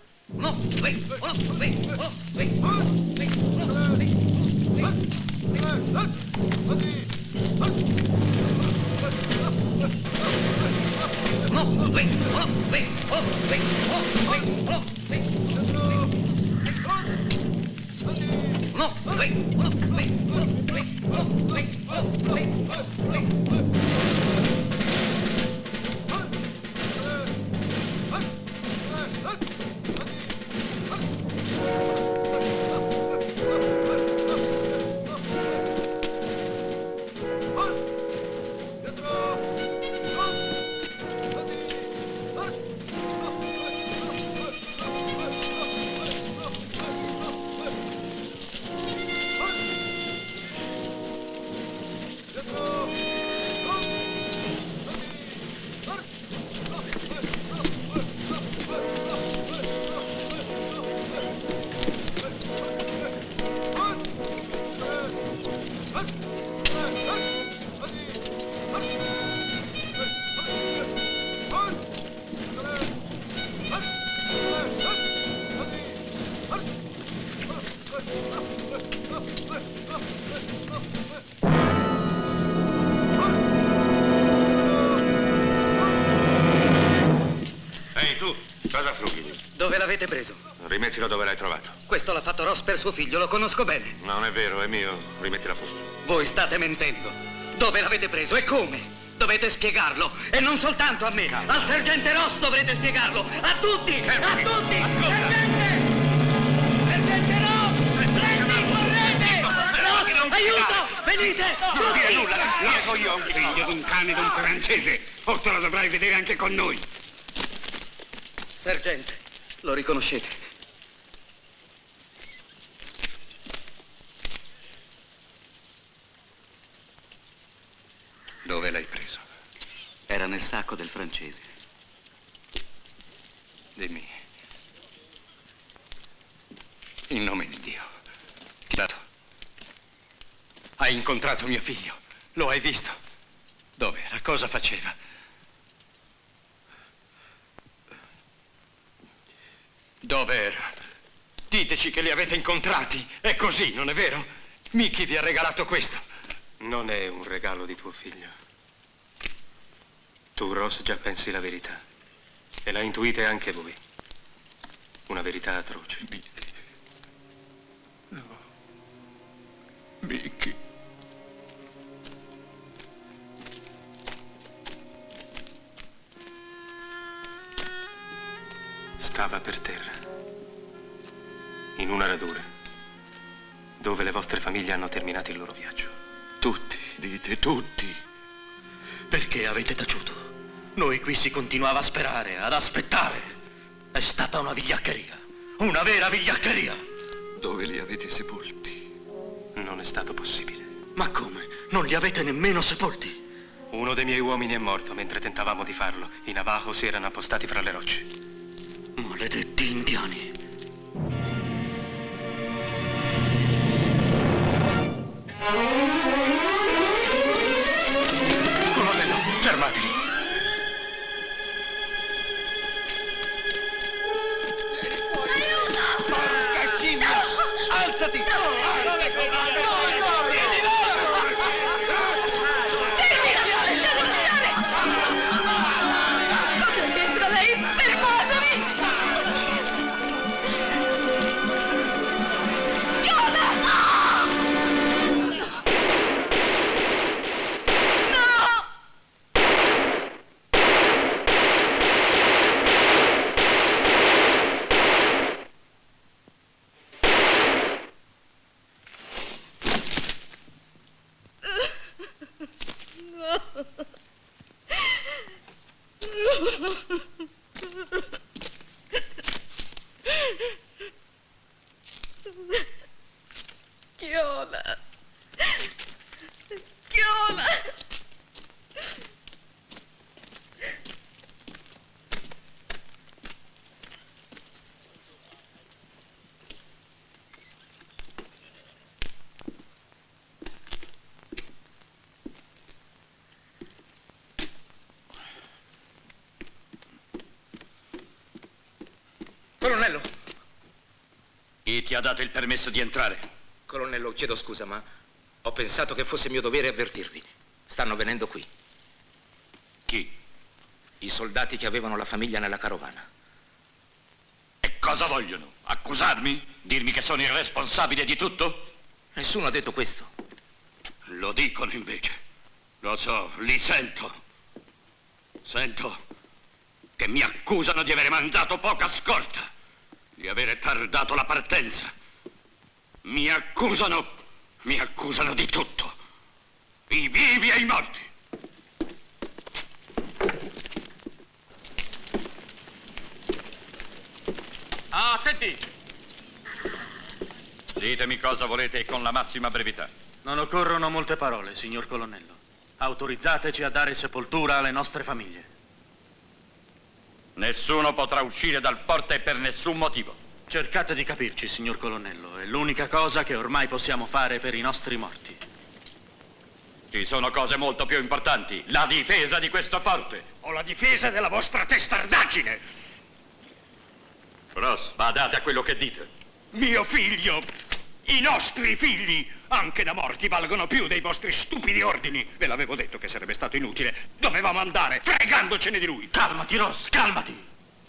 Ehi, tu, cosa frughi? Dove l'avete preso? Rimettilo dove l'hai trovato. Questo l'ha fatto Ross per suo figlio, lo conosco bene. Non è vero, è mio. Rimettilo a posto. Voi state mentendo. Dove l'avete preso e come? Dovete spiegarlo. E non soltanto a me. Al sergente Ross dovrete spiegarlo. A tutti! A tutti! Sergente! Sergente Ross! Prendi, correte! Ross, aiuto! Venite! Non dire Tutti! nulla, la so io, un figlio d'un cane d'un francese. O te lo dovrai vedere anche con noi. Sergente, lo riconoscete? Dove l'hai preso? Era nel sacco del francese. Dimmi. In nome di Dio. Chi l'ha dato? Hai incontrato mio figlio? Lo hai visto? Dov'era? Cosa faceva? Dov'era? Diteci che li avete incontrati. È così, non è vero? Mickey vi ha regalato questo. Non è un regalo di tuo figlio. Tu, Ross, già pensi la verità. E la intuite anche voi. Una verità atroce. No. Mickey. Stava per terra. In una radura. Dove le vostre famiglie hanno terminato il loro viaggio. Tutti, dite tutti. Perché avete taciuto? Noi qui si continuava a sperare, ad aspettare. È stata una vigliaccheria. Una vera vigliaccheria. Dove li avete sepolti? Non è stato possibile. Ma come? Non li avete nemmeno sepolti? Uno dei miei uomini è morto mentre tentavamo di farlo. I Navajo si erano appostati fra le rocce. Maledetti indiani. Colonnello, fermatevi. Porca scimmia! Alzati! Cosa c'entra lei? Fermatevi! Viola! Chiola! Chiola! Colonnello! Chi ti ha dato il permesso di entrare? Colonnello, chiedo scusa, ma ho pensato che fosse mio dovere avvertirvi. Stanno venendo qui. Chi? I soldati che avevano la famiglia nella carovana. E cosa vogliono? Accusarmi? Dirmi che sono il responsabile di tutto? Nessuno ha detto questo. Lo dicono invece. Lo so, li sento. Sento che mi accusano di avere mandato poca scorta, di avere tardato la partenza. Mi accusano di tutto. I vivi e i morti. Ah, attenti! Ditemi cosa volete e con la massima brevità. Non occorrono molte parole, signor colonnello. Autorizzateci a dare sepoltura alle nostre famiglie. Nessuno potrà uscire dal forte per nessun motivo. Cercate di capirci, signor colonnello. È l'unica cosa che ormai possiamo fare per i nostri morti. Ci sono cose molto più importanti. La difesa di questo forte. O la difesa della vostra testardaggine. Ross, badate a quello che dite. Mio figlio, i nostri figli, anche da morti, valgono più dei vostri stupidi ordini. Ve l'avevo detto che sarebbe stato inutile. Dovevamo andare, fregandocene di lui. Calmati, Ross, calmati.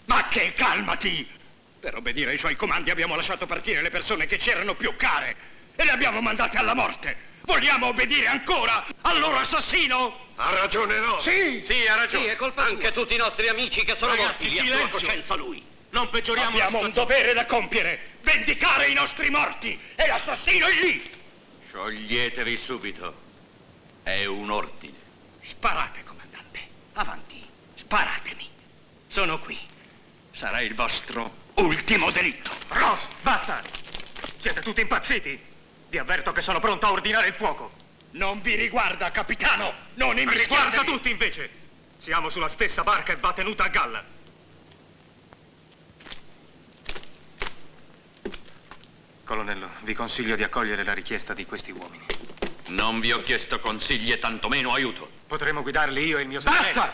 Ma che calmati! Per obbedire ai suoi comandi abbiamo lasciato partire le persone che ci erano più care e le abbiamo mandate alla morte. Vogliamo obbedire ancora al loro assassino? Ha ragione, no? Sì! Sì, ha ragione. Sì, è colpa sua. Anche tutti i nostri amici che sono Ragazzi, morti. silenzio! A sua coscienza lui. Non peggioriamo Abbiamo un dovere da compiere. Vendicare i nostri morti. E l'assassino è lì. Scioglietevi subito. È un ordine. Sparate, comandante. Avanti. Sparatemi. Sono qui. Sarà il vostro ultimo delitto. Ross, basta! Siete tutti impazziti? Vi avverto che sono pronto a ordinare il fuoco. Non vi riguarda, capitano! Non Riguarda immischiatevi! tutti, invece! Siamo sulla stessa barca e va tenuta a galla. Colonnello, vi consiglio di accogliere la richiesta di questi uomini. Non vi ho chiesto consigli e tantomeno aiuto. Potremo guidarli io e il mio sergente. Basta!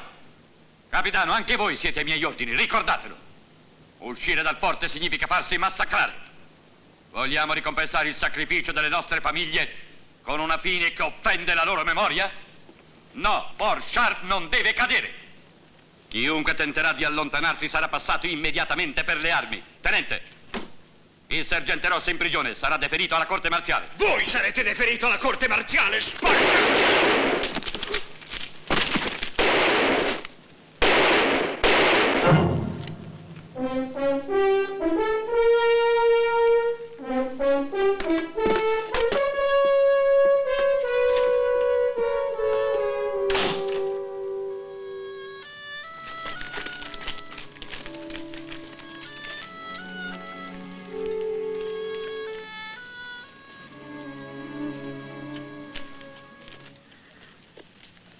Capitano, anche voi siete ai miei ordini, ricordatelo. Uscire dal forte significa farsi massacrare. Vogliamo ricompensare il sacrificio delle nostre famiglie con una fine che offende la loro memoria? No, Port Sharp non deve cadere. Chiunque tenterà di allontanarsi sarà passato immediatamente per le armi. Tenente, il sergente Ross è in prigione, sarà deferito alla corte marziale. Voi sarete deferito alla corte marziale, Sparta!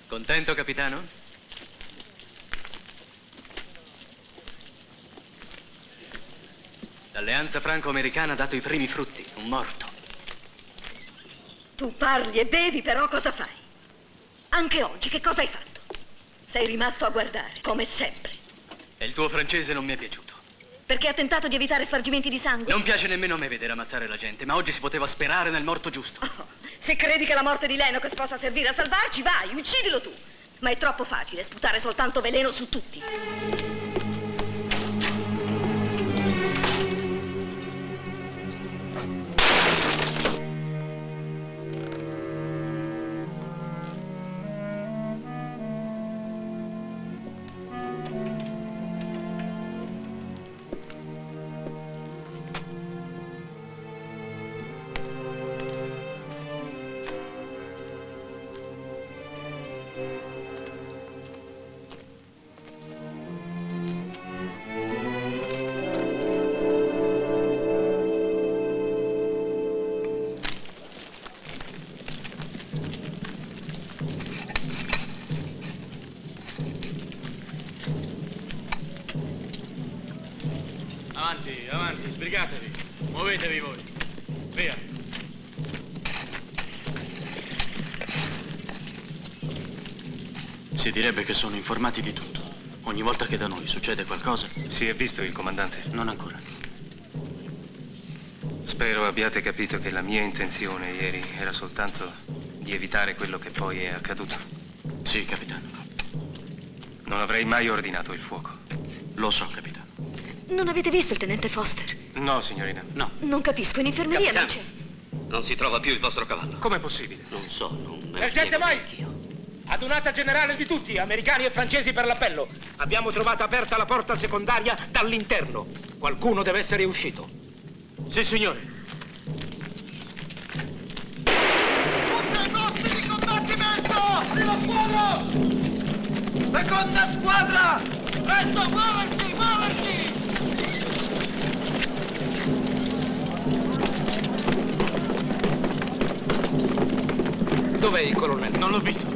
Contento, capitano? L'alleanza franco-americana ha dato i primi frutti, un morto. Tu parli e bevi, però cosa fai? Anche oggi, che cosa hai fatto? Sei rimasto a guardare, come sempre. E il tuo francese non mi è piaciuto. Perché ha tentato di evitare spargimenti di sangue? Non piace nemmeno a me vedere ammazzare la gente, ma oggi si poteva sperare nel morto giusto. Oh, se credi che la morte di Lennox possa servire a salvarci, vai, uccidilo tu. Ma è troppo facile sputare soltanto veleno su tutti. Sbragatevi. Muovetevi voi. Via. Si direbbe che sono informati di tutto. Ogni volta che da noi succede qualcosa... Si è visto il comandante? Non ancora. Spero abbiate capito che la mia intenzione ieri era soltanto di evitare quello che poi è accaduto. Sì, capitano. Non avrei mai ordinato il fuoco. Lo so, capitano. Non avete visto il tenente Foster? No, signorina. No. Non capisco, in infermeria non c'è. Non si trova più il vostro cavallo. Com'è possibile? Non so, non me lo Sergente spiego Miles! neanch'io. Adunata generale di tutti, americani e francesi per l'appello. Abbiamo trovato aperta la porta secondaria dall'interno. Qualcuno deve essere uscito. Sì, signore. Tutti ai posti di combattimento! Primo fuoco! Seconda squadra! Presto, muoversi, muoversi! Dov'è il colonnello? Non l'ho visto.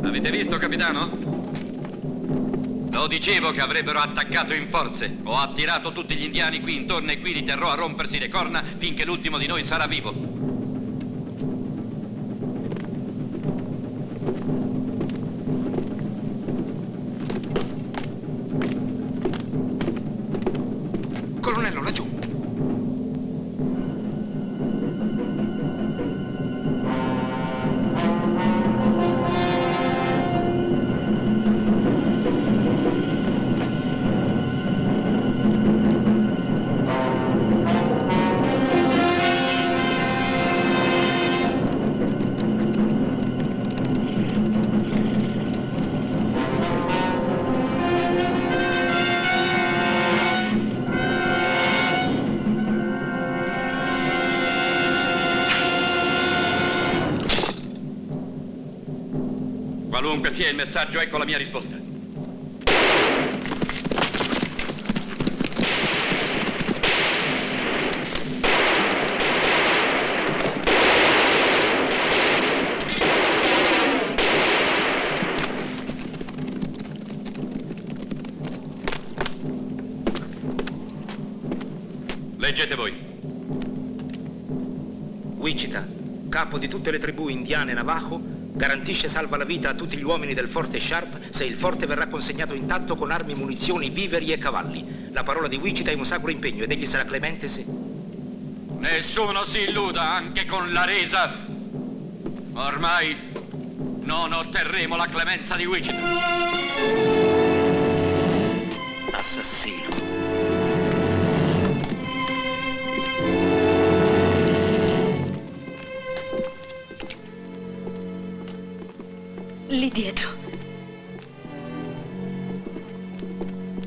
Avete visto, capitano? Lo dicevo che avrebbero attaccato in forze. Ho attirato tutti gli indiani qui intorno e qui li terrò a rompersi le corna finché l'ultimo di noi sarà vivo. Colonnello, laggiù. Qualunque sia il messaggio, ecco la mia risposta. Leggete voi. Wichita, capo di tutte le tribù indiane Navajo, garantisce salva la vita a tutti gli uomini del forte Sharp se il forte verrà consegnato intatto con armi, munizioni, viveri e cavalli. La parola di Wichita è un sacro impegno ed egli sarà clemente se... Nessuno si illuda anche con la resa. Ormai non otterremo la clemenza di Wichita. Assassino. Lì dietro.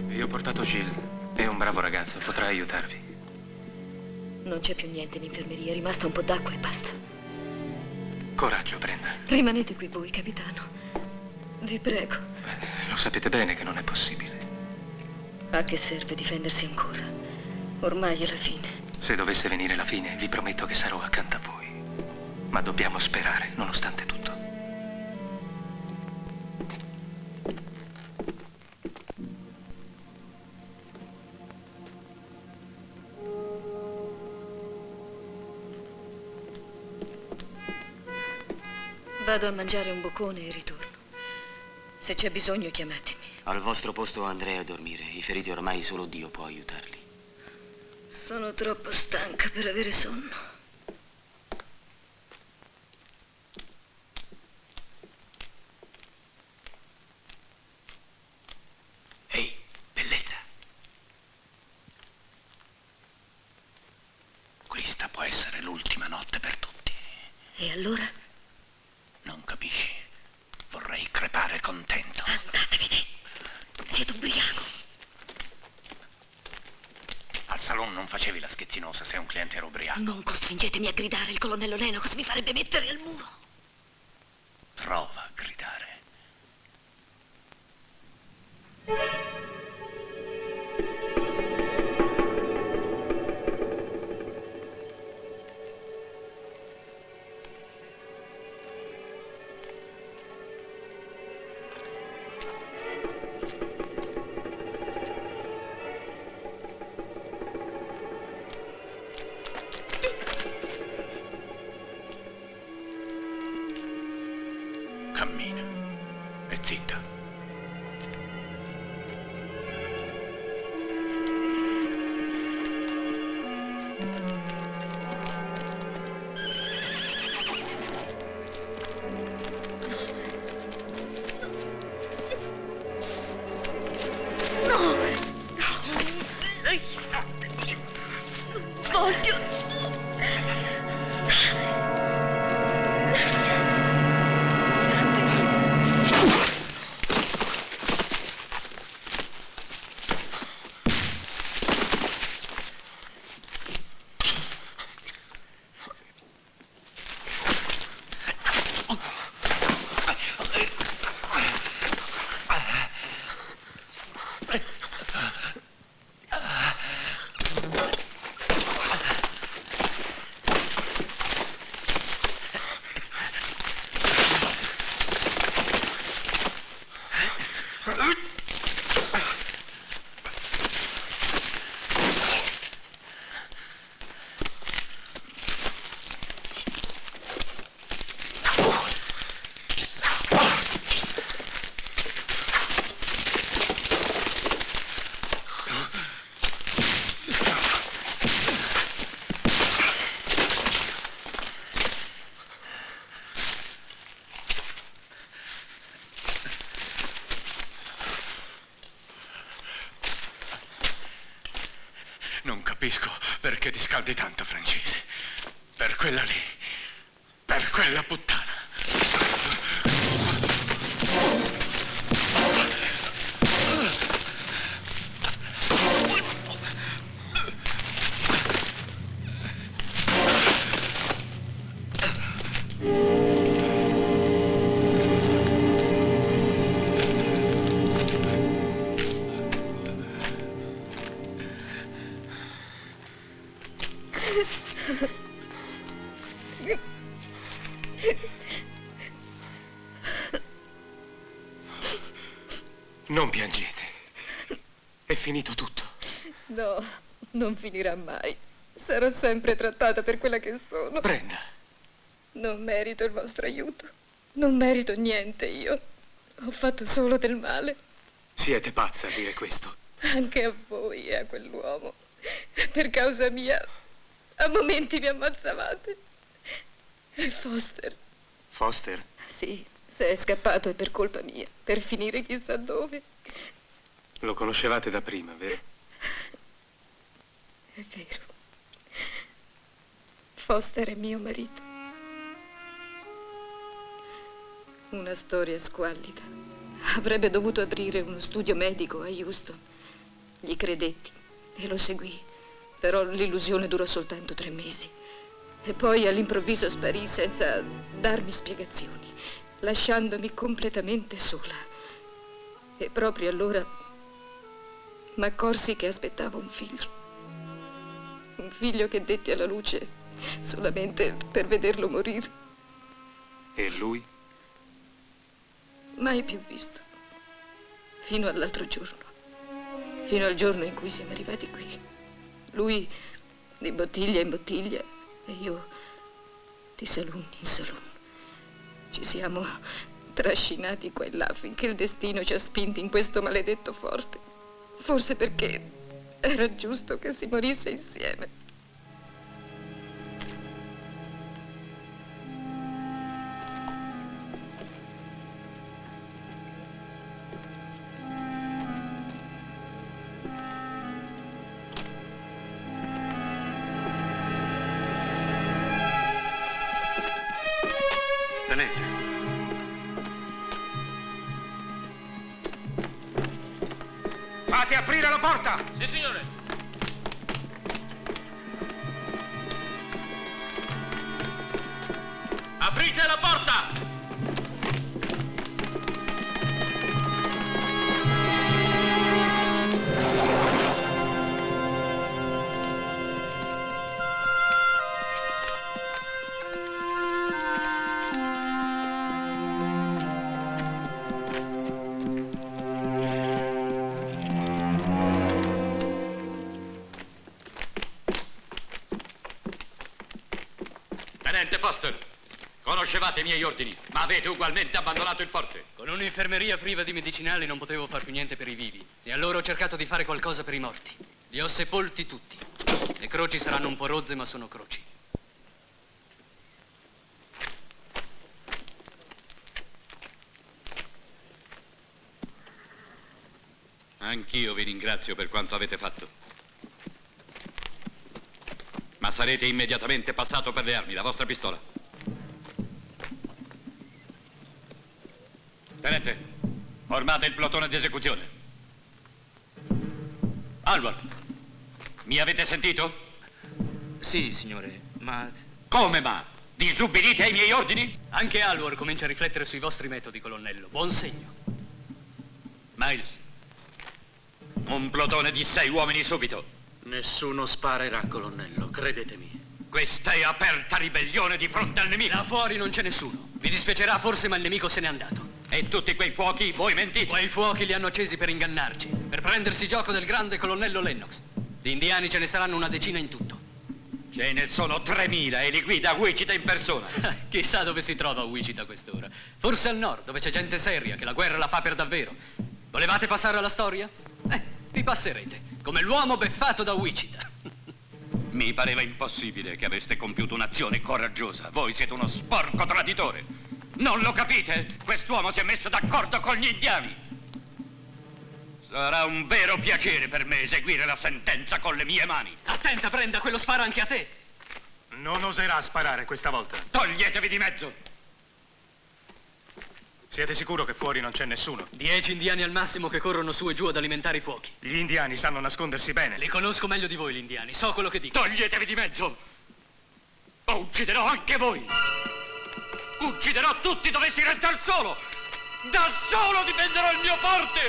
Io ho portato Gilles. È un bravo ragazzo, potrà aiutarvi. Non c'è più niente in infermeria, è rimasta un po' d'acqua e basta. Coraggio, Brenda. Rimanete qui voi, capitano. Vi prego. Lo sapete bene che non è possibile. A che serve difendersi ancora? Ormai è la fine. Se dovesse venire la fine, vi prometto che sarò accanto a voi. Ma dobbiamo sperare, nonostante tutto. Vado a mangiare un boccone e ritorno. Se c'è bisogno, chiamatemi. Al vostro posto andrei a dormire. I feriti ormai solo Dio può aiutarli. Sono troppo stanca per avere sonno. Ehi, bellezza. Questa può essere l'ultima notte per tutti. E allora? Non capisci? Vorrei crepare contento. Andatevene. Siete ubriaco. Al salone non facevi la la schezzinosa se un cliente era ubriaco. Non costringetemi a gridare, il colonnello Lennox mi farebbe mettere al muro. Prova a gridare. Cammina e zitta. No! Lasciatemi! Voglio... Non capisco perché ti scaldi tanto, Francese. Per quella lì. Per quella puttana. Non piangete. È finito tutto. No, non finirà mai. Sarò sempre trattata per quella che sono. Brenda. Non merito il vostro aiuto. Non merito niente io. Ho fatto solo del male. Siete pazza a dire questo. Anche a voi e a quell'uomo. Per causa mia, a momenti mi ammazzavate. E Foster? Foster? Sì, se è scappato è per colpa mia. Per finire chissà dove. Lo conoscevate da prima, vero? È vero. Foster è mio marito. Una storia squallida. Avrebbe dovuto aprire uno studio medico a Houston. Gli credetti e lo seguì. Però l'illusione durò soltanto 3 mesi. E poi all'improvviso sparì senza darmi spiegazioni, lasciandomi completamente sola. E proprio allora m'accorsi che aspettavo un figlio. Un figlio che detti alla luce solamente per vederlo morire. E lui? Mai più visto. Fino all'altro giorno. Fino al giorno in cui siamo arrivati qui. Lui di bottiglia in bottiglia e io di saloon in saloon. Ci siamo trascinati qua e là finché il destino ci ha spinti in questo maledetto forte. Forse perché era giusto che si morisse insieme. Tenente. Fate aprire la porta! Sì, signore. Aprite la porta! Tenente Foster, conoscevate i miei ordini, ma avete ugualmente abbandonato il forte. Con un'infermeria priva di medicinali non potevo far più niente per i vivi. E allora ho cercato di fare qualcosa per i morti. Li ho sepolti tutti. Le croci saranno un po' rozze, ma sono croci. Anch'io vi ringrazio per quanto avete fatto. Ma sarete immediatamente passato per le armi, la vostra pistola. Tenente, formate il plotone di esecuzione. Alvar, mi avete sentito? Sì, signore, ma... Come ma? Disubbidite ai miei ordini? Anche Alvar comincia a riflettere sui vostri metodi, colonnello. Buon segno. Miles, un plotone di 6 uomini subito. Nessuno sparerà, colonnello, credetemi. Questa è aperta ribellione di fronte al nemico. Là fuori non c'è nessuno. Vi dispiacerà forse, ma il nemico se n'è andato. E tutti quei fuochi, voi mentite? Quei fuochi li hanno accesi per ingannarci, per prendersi gioco del grande colonnello Lennox. Di indiani ce ne saranno una decina in tutto. Ce ne sono 3000 e li guida Wichita in persona. Chissà dove si trova Wichita a quest'ora. Forse al nord, dove c'è gente seria, che la guerra la fa per davvero. Volevate passare alla storia? Vi passerete, come l'uomo beffato da Wichita. Mi pareva impossibile che aveste compiuto un'azione coraggiosa. Voi siete uno sporco traditore. Non lo capite? Quest'uomo si è messo d'accordo con gli indiani. Sarà un vero piacere per me eseguire la sentenza con le mie mani. Attenta, Brenda, quello spara anche a te. Non oserà sparare questa volta. Toglietevi di mezzo. Siete sicuro che fuori non c'è nessuno? 10 indiani al massimo che corrono su e giù ad alimentare i fuochi. Gli indiani sanno nascondersi bene. Li conosco meglio di voi, gli indiani. So quello che dico. Toglietevi di mezzo. O ucciderò anche voi. Ucciderò tutti dovessi restare solo. Da solo difenderò il mio forte.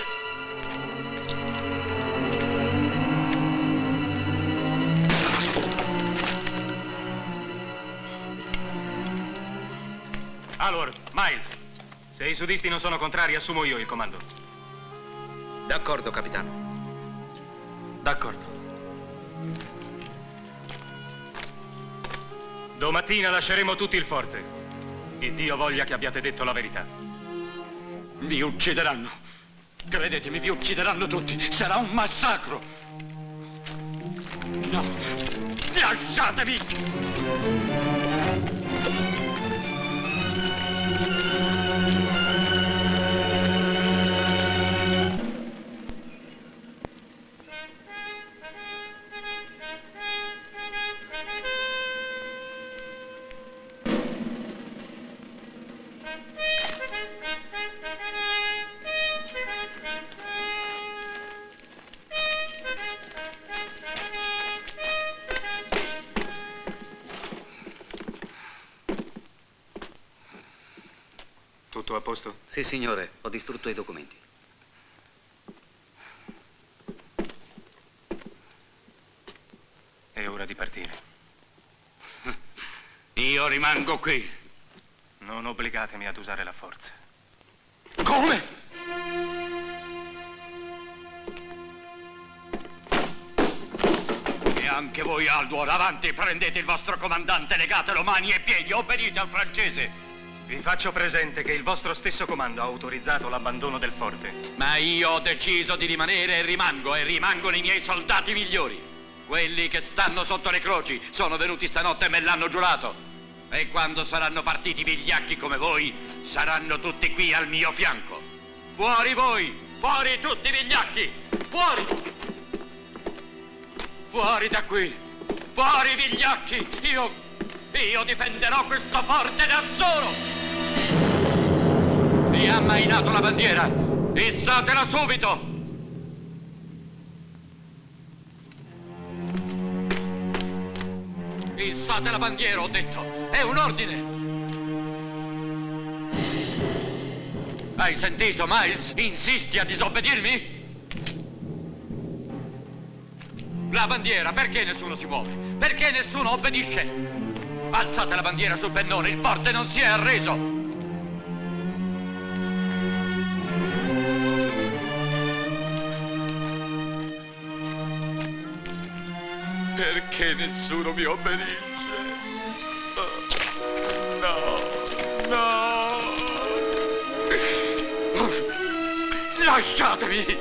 Allora, Miles, se i sudisti non sono contrari, assumo io il comando. D'accordo, capitano. D'accordo. Domattina lasceremo tutti il forte. E Dio voglia che abbiate detto la verità. Vi uccideranno. Credetemi, vi uccideranno tutti. Sarà un massacro. No. Lasciatemi! Tutto a posto? Sì, signore, ho distrutto i documenti. È ora di partire. Io rimango qui. Non obbligatemi ad usare la forza. Come? E anche voi, Aldor, avanti, prendete il vostro comandante, legatelo mani e piedi, obbedite al francese. Vi faccio presente che il vostro stesso comando ha autorizzato l'abbandono del forte. Ma io ho deciso di rimanere e rimangono i miei soldati migliori. Quelli che stanno sotto le croci sono venuti stanotte e me l'hanno giurato. E quando saranno partiti vigliacchi come voi, saranno tutti qui al mio fianco. Fuori voi! Fuori tutti vigliacchi! Fuori! Fuori da qui! Fuori vigliacchi! Io difenderò questo forte da solo! Chi ha ammainato la bandiera? Issatela subito! Issate la bandiera, ho detto! È un ordine! Hai sentito, Miles? Insisti a disobbedirmi? La bandiera, perché nessuno si muove? Perché nessuno obbedisce? Alzate la bandiera sul pennone, il forte non si è arreso! Perché nessuno mi obbedisce? No, no! Lasciatemi!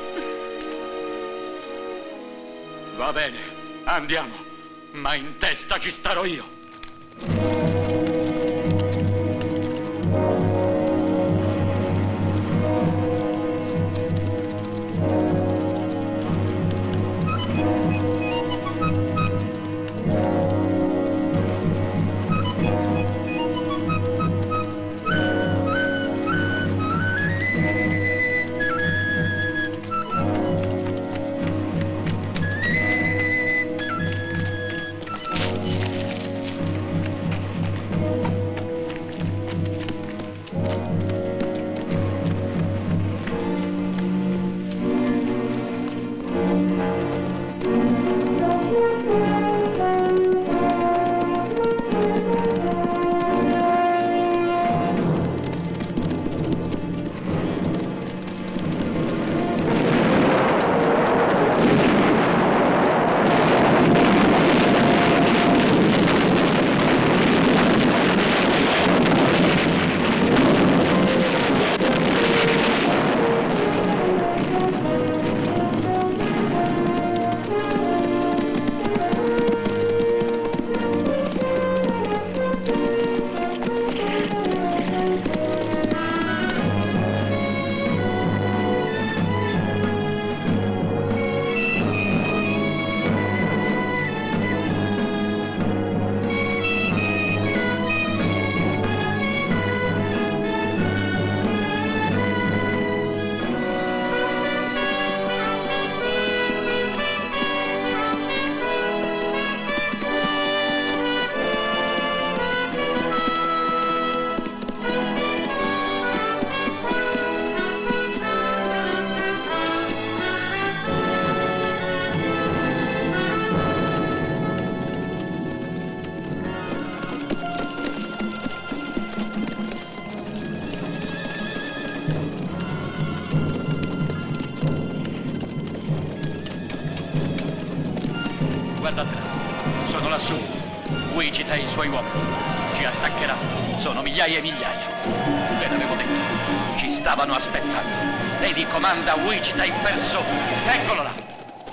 Va bene, andiamo, ma in testa ci starò io. Guardatela, sono lassù. Wichita e i suoi uomini. Ci attaccheranno. Sono migliaia e migliaia. Ve l'avevo detto. Ci stavano aspettando. Lei vi comanda Wichita in persona. Eccolo là,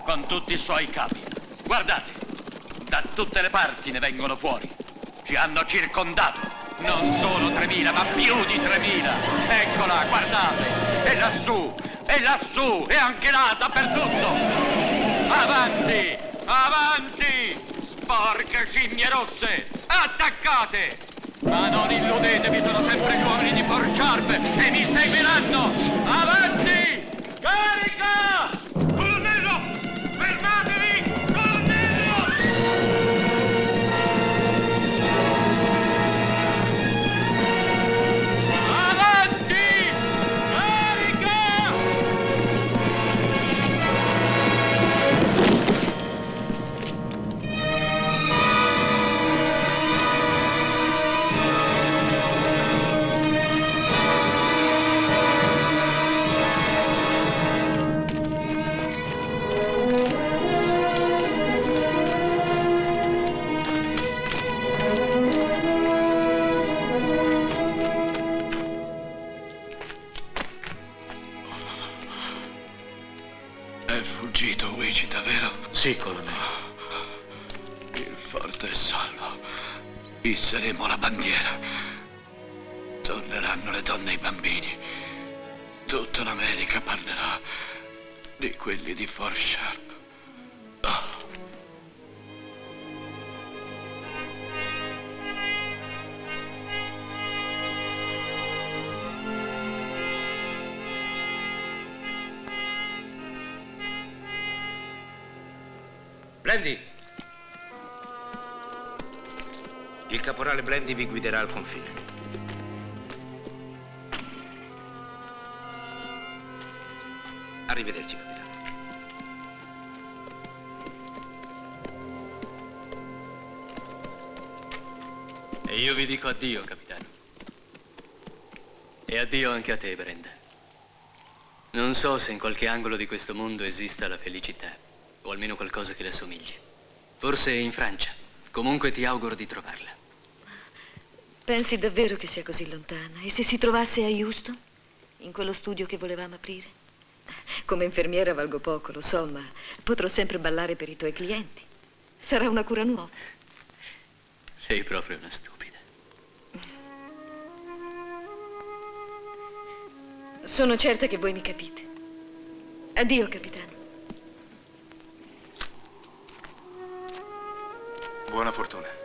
con tutti i suoi capi. Guardate, da tutte le parti ne vengono fuori. Ci hanno circondato. Non solo 3.000, ma più di 3.000. Eccola, guardate. È lassù, e anche là, dappertutto. Avanti! Avanti! Sporche scimmie rosse! Attaccate! Ma non illudetevi, sono sempre gli uomini di Fort Sharp e mi seguiranno! Avanti! Carica! Colonnello! Fermatevi! Colonnello! Avanti! Carica! fuggito, Wichita, vero? Sì, colonnello. Il forte è salvo. Isseremo la bandiera. Torneranno le donne e i bambini. Tutta l'America parlerà di quelli di Fort Sharp. Oh. Blandy! Il caporale Blandy vi guiderà al confine. Arrivederci, capitano. E io vi dico addio, capitano. E addio anche a te, Brenda. Non so se in qualche angolo di questo mondo esista la felicità, o almeno qualcosa che le assomigli. Forse in Francia. Comunque ti auguro di trovarla. Pensi davvero che sia così lontana? E se si trovasse a Houston? In quello studio che volevamo aprire? Come infermiera valgo poco, lo so, ma potrò sempre ballare per i tuoi clienti. Sarà una cura nuova. Sei proprio una stupida. Sono certa che voi mi capite. Addio, capitano. Buona fortuna.